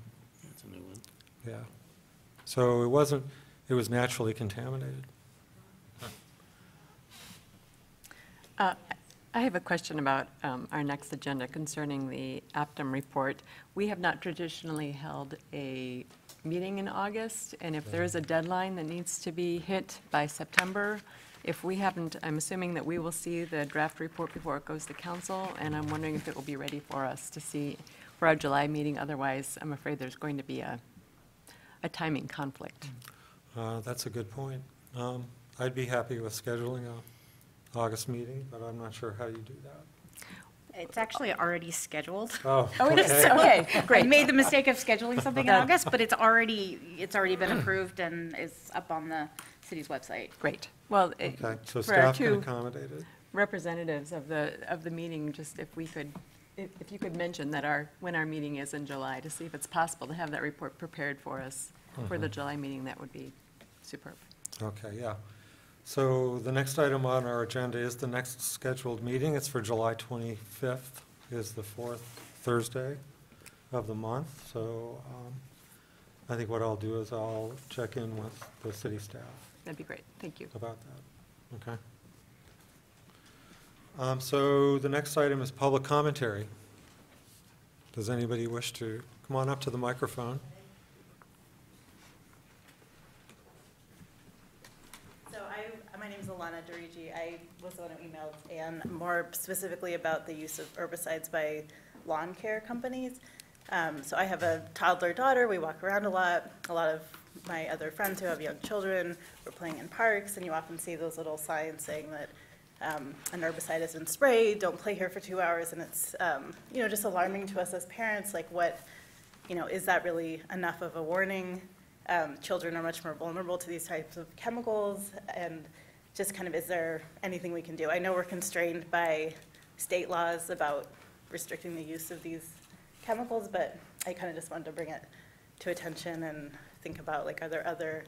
That's a new one. yeah. So it was naturally contaminated. I have a question about our next agenda concerning the Optum report. We have not traditionally held a meeting in August, and if there is a deadline that needs to be hit by September, if we haven't, I'm assuming that we will see the draft report before it goes to council, and I'm wondering if it will be ready for us to see for our July meeting. Otherwise, I'm afraid there's going to be a timing conflict. That's a good point. I'd be happy with scheduling a August meeting, but I'm not sure how you do that. It's actually already scheduled. Oh, Oh, it is, okay. okay, I great. made the mistake of scheduling something in August, but it's already been approved and is up on the city's website. Great. Well, Okay, so for our staff can two accommodate it. representatives of the meeting, just if we could, if you could mention that when our meeting is in July, to see if it's possible to have that report prepared for us for the July meeting, that would be superb. Okay, yeah. So the next item on our agenda is the next scheduled meeting. It's for July 25th, is the fourth Thursday of the month. So I think what I'll do is I'll check in with the city staff That'd be great. Thank you. about that. Okay. So the next item is public commentary. Does anybody wish to come on up to the microphone? My name is Alana Dorigi. I was the one who emailed Anne more specifically about the use of herbicides by lawn care companies. So I have a toddler daughter. We walk around a lot. A lot of my other friends who have young children, we're playing in parks, and you often see those little signs saying that an herbicide has been sprayed, don't play here for 2 hours, and it's just alarming to us as parents, like is that really enough of a warning? Children are much more vulnerable to these types of chemicals, and just kind of, is there anything we can do? I know we're constrained by state laws about restricting the use of these chemicals, but I kind of just wanted to bring it to attention and think about, are there other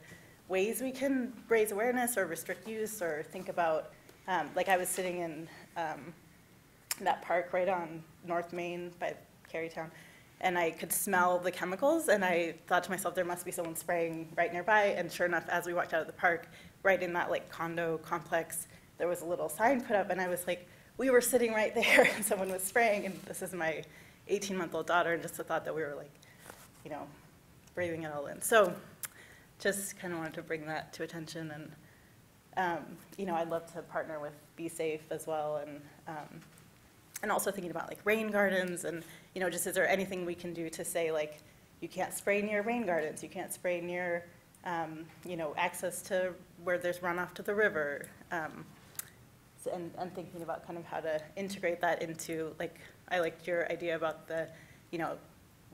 ways we can raise awareness or restrict use, or think about, I was sitting in that park right on North Main by Carytown, and I could smell the chemicals, and I thought to myself, there must be someone spraying right nearby, and sure enough, as we walked out of the park, right in that condo complex, there was a little sign put up, and I was like, we were sitting right there, and someone was spraying, and this is my 18-month-old daughter, and just the thought that we were breathing it all in. So just kind of wanted to bring that to attention, and I'd love to partner with Be Safe as well, and also thinking about rain gardens, and just is there anything we can do to say you can't spray near rain gardens, you can't spray near access to where there's runoff to the river, and thinking about kind of how to integrate that into I liked your idea about the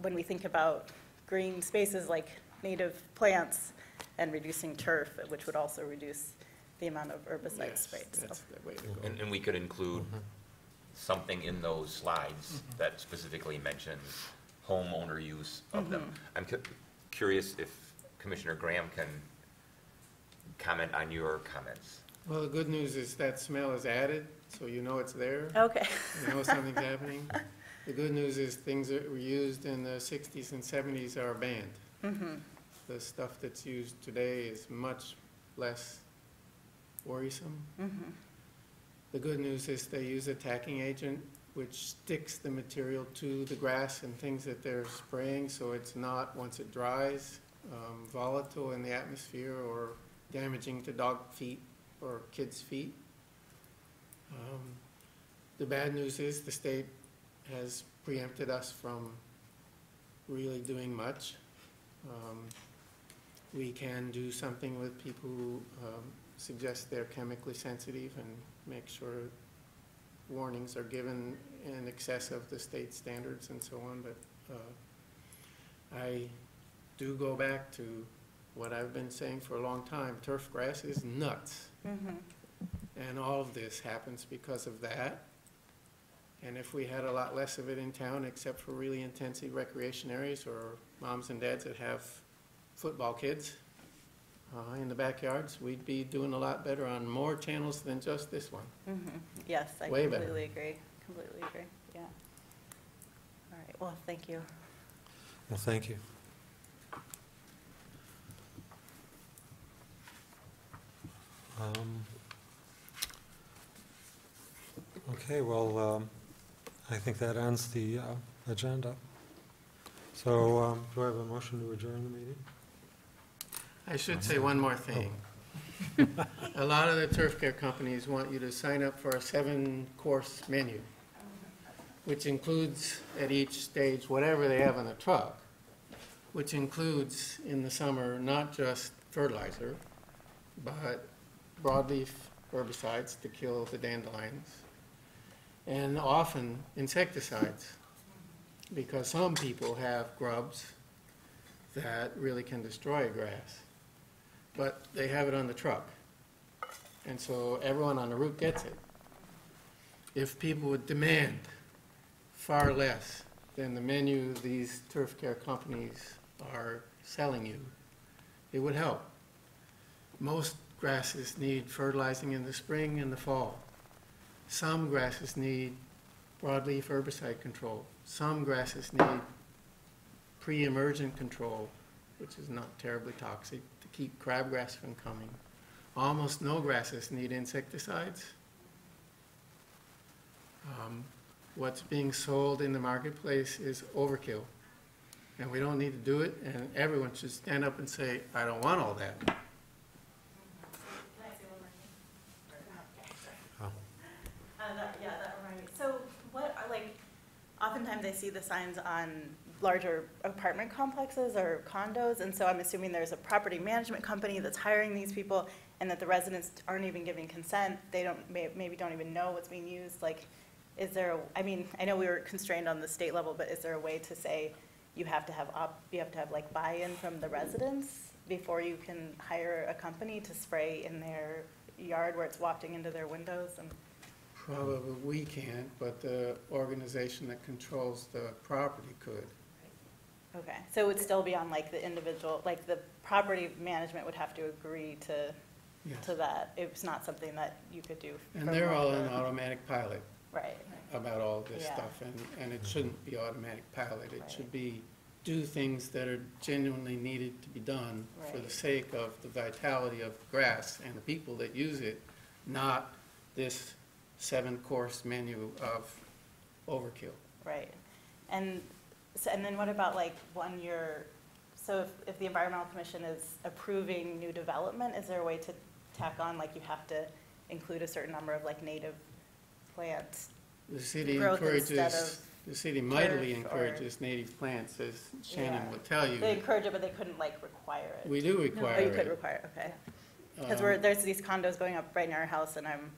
when we think about green spaces like native plants and reducing turf, which would also reduce the amount of herbicide sprayed. That's the way to go. And we could include something in those slides that specifically mentions homeowner use of them. I'm curious if Commissioner Graham can comment on your comments. Well, the good news is that smell is added, so you know it's there. Okay. You know something's happening. The good news is things that were used in the 60s and 70s are banned. Mm-hmm. The stuff that's used today is much less worrisome. Mm-hmm. The good news is they use a tacking agent which sticks the material to the grass and things that they're spraying, so it's not, once it dries, volatile in the atmosphere or damaging to dog feet or kids' feet. The bad news is the state has preempted us from really doing much. We can do something with people who suggest they're chemically sensitive and make sure warnings are given in excess of the state standards and so on, but I do go back to what I've been saying for a long time. Turf grass is nuts. Mm-hmm. And all of this happens because of that. And if we had a lot less of it in town, except for really intensive recreation areas or moms and dads that have football kids, in the backyards, we'd be doing a lot better on more channels than just this one. Yes, I Way better. completely agree. Completely agree. Yeah. All right. Well, thank you. Well, thank you. Okay, well, I think that ends the agenda. So do I have a motion to adjourn the meeting? I should say one more thing. A lot of the turf care companies want you to sign up for a 7-course menu, which includes at each stage whatever they have on the truck, which includes in the summer not just fertilizer, but broadleaf herbicides to kill the dandelions, and often insecticides, because some people have grubs that really can destroy a grass, but they have it on the truck. And so everyone on the route gets it. If people would demand far less than the menu these turf care companies are selling you, it would help. Most grasses need fertilizing in the spring and the fall. Some grasses need broadleaf herbicide control. Some grasses need pre-emergent control, which is not terribly toxic, to keep crabgrass from coming. Almost no grasses need insecticides. What's being sold in the marketplace is overkill. And we don't need to do it, and everyone should stand up and say, I don't want all that. Yeah, that reminds me. So what are, like, oftentimes I see the signs on larger apartment complexes or condos, and so I'm assuming there's a property management company that's hiring these people, and that the residents aren't even giving consent. They don't, maybe don't even know what's being used. Like, is there, I mean, I know we were constrained on the state level, but is there a way to say you have to have like buy-in from the residents before you can hire a company to spray in their yard where it's wafting into their windows? And Probably we can't, but the organization that controls the property could. okay, so it would still be on like the individual, like the property management would have to agree to Yes. that. It's not something that you could do. And from they're all the- in automatic pilot Right. about all this Yeah. stuff, and it shouldn't be automatic pilot. It Right. should be do things that are genuinely needed to be done for the Right. sake of the vitality of grass and the people that use it, not this 7-course menu of overkill. Right. And so, and then what about like when you're, so if the Environmental Commission is approving new development, is there a way to tack on, like you have to include a certain number of like native plants? The city Growth instead encourages, of the city mightily turf or- encourages native plants, as Shannon Yeah. would tell you. They encourage it, but they couldn't like require it. We do Oh, require you could it. require it, okay. Because Um, there's these condos going up right near our house, and I'm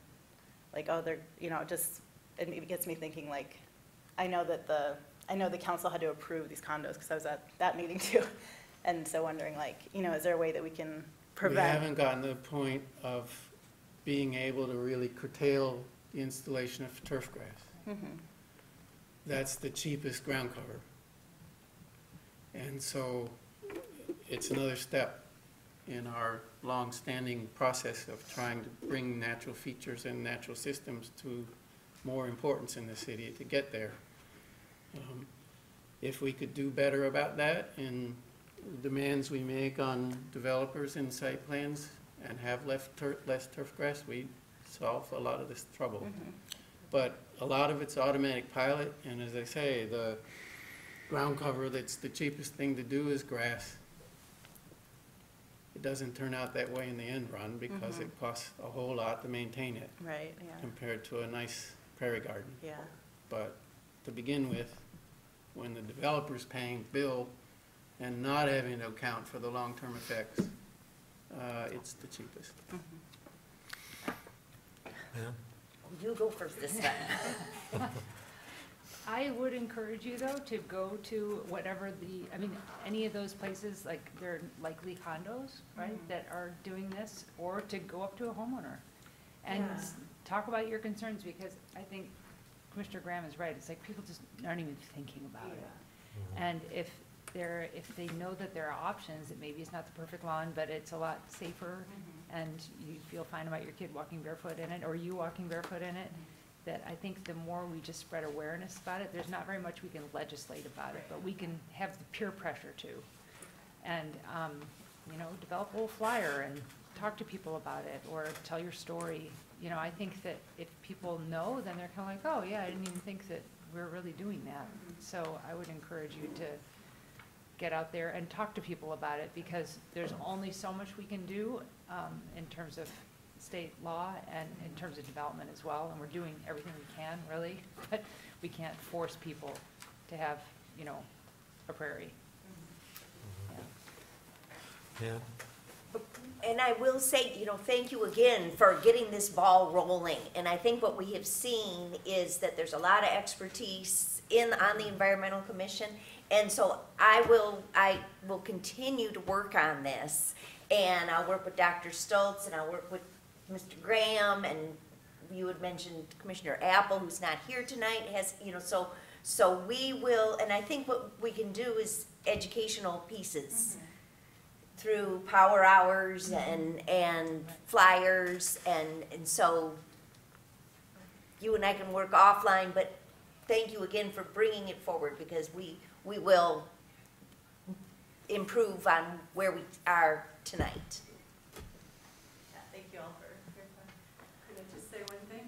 like, oh, they're, you know, just, it gets me thinking, like, I know the council had to approve these condos, because I was at that meeting too. And so wondering, like, you know, is there a way that we can prevent? We haven't gotten to the point of being able to really curtail the installation of turf grass. Mhm. That's the cheapest ground cover. And so it's another step in our long-standing process of trying to bring natural features and natural systems to more importance in the city to get there. If we could do better about that and demands we make on developers in site plans and have less turf grass, we'd solve a lot of this trouble. But a lot of it's automatic pilot, and as I say, the ground cover that's the cheapest thing to do is grass. It doesn't turn out that way in the end run because it costs a whole lot to maintain it Right, yeah, compared to a nice prairie garden. yeah. But to begin with, when the developer's paying the bill and not having to account for the long-term effects, it's the cheapest. Yeah. You go first this time. I would encourage you, though, to go to whatever I mean, any of those places, like, they're likely condos, right, that are doing this, or to go up to a homeowner and Yeah. talk about your concerns, because I think Commissioner Graham is right. It's like people just aren't even thinking about it. And if if they know that there are options, that maybe it's not the perfect lawn, but it's a lot safer, and you feel fine about your kid walking barefoot in it, or you walking barefoot in it, that I think the more we just spread awareness about it, there's not very much we can legislate about it, but we can have the peer pressure too. And, you know, develop a little flyer and talk to people about it, or tell your story. You know, I think that if people know, then they're kind of like, oh, yeah, I didn't even think that we're really doing that. So I would encourage you to get out there and talk to people about it, because there's only so much we can do in terms of state law and in terms of development as well, and we're doing everything we can, really, but we can't force people to have, you know, a prairie. Yeah. And I will say, you know, thank you again for getting this ball rolling. And I think what we have seen is that there's a lot of expertise on the Environmental Commission. And so I will continue to work on this. And I'll work with Dr. Stoltz, and I'll work with Mr. Graham, and you had mentioned Commissioner Apple, who's not here tonight, has, you know, so we will, and I think what we can do is educational pieces. Through power hours and flyers, and so you and I can work offline, but thank you again for bringing it forward, because we will improve on where we are tonight. Yeah, thank you all for your time. Could I just say one thing?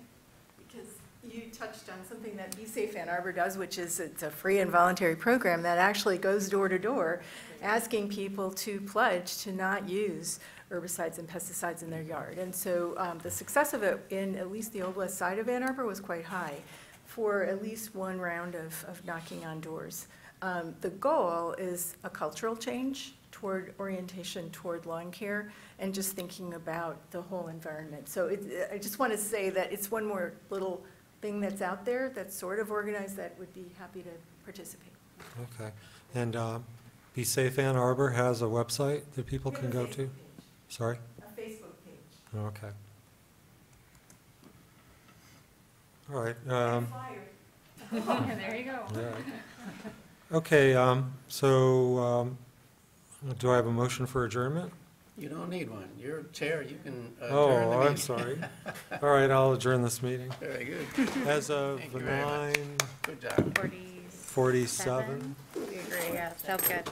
Because you touched on something that Be Safe Ann Arbor does, which is it's a free and voluntary program that actually goes door to door, asking people to pledge to not use herbicides and pesticides in their yard. And so the success of it in at least the Old West Side of Ann Arbor was quite high for at least one round of knocking on doors. The goal is a cultural change toward orientation toward lawn care and just thinking about the whole environment. So I just want to say that it's one more little thing that's out there that's sort of organized that would be happy to participate. Okay. And Be Safe Ann Arbor has a website that people can go to? Sorry? A Facebook page. Okay. All right. There you go. Yeah. Okay, so do I have a motion for adjournment? You don't need one. You're chair, you can adjourn the Oh, meeting. I'm sorry. All right, I'll adjourn this meeting. Very good. As of Thank you very much. 9:47. Good job. 47. We agree, yeah, sounds good.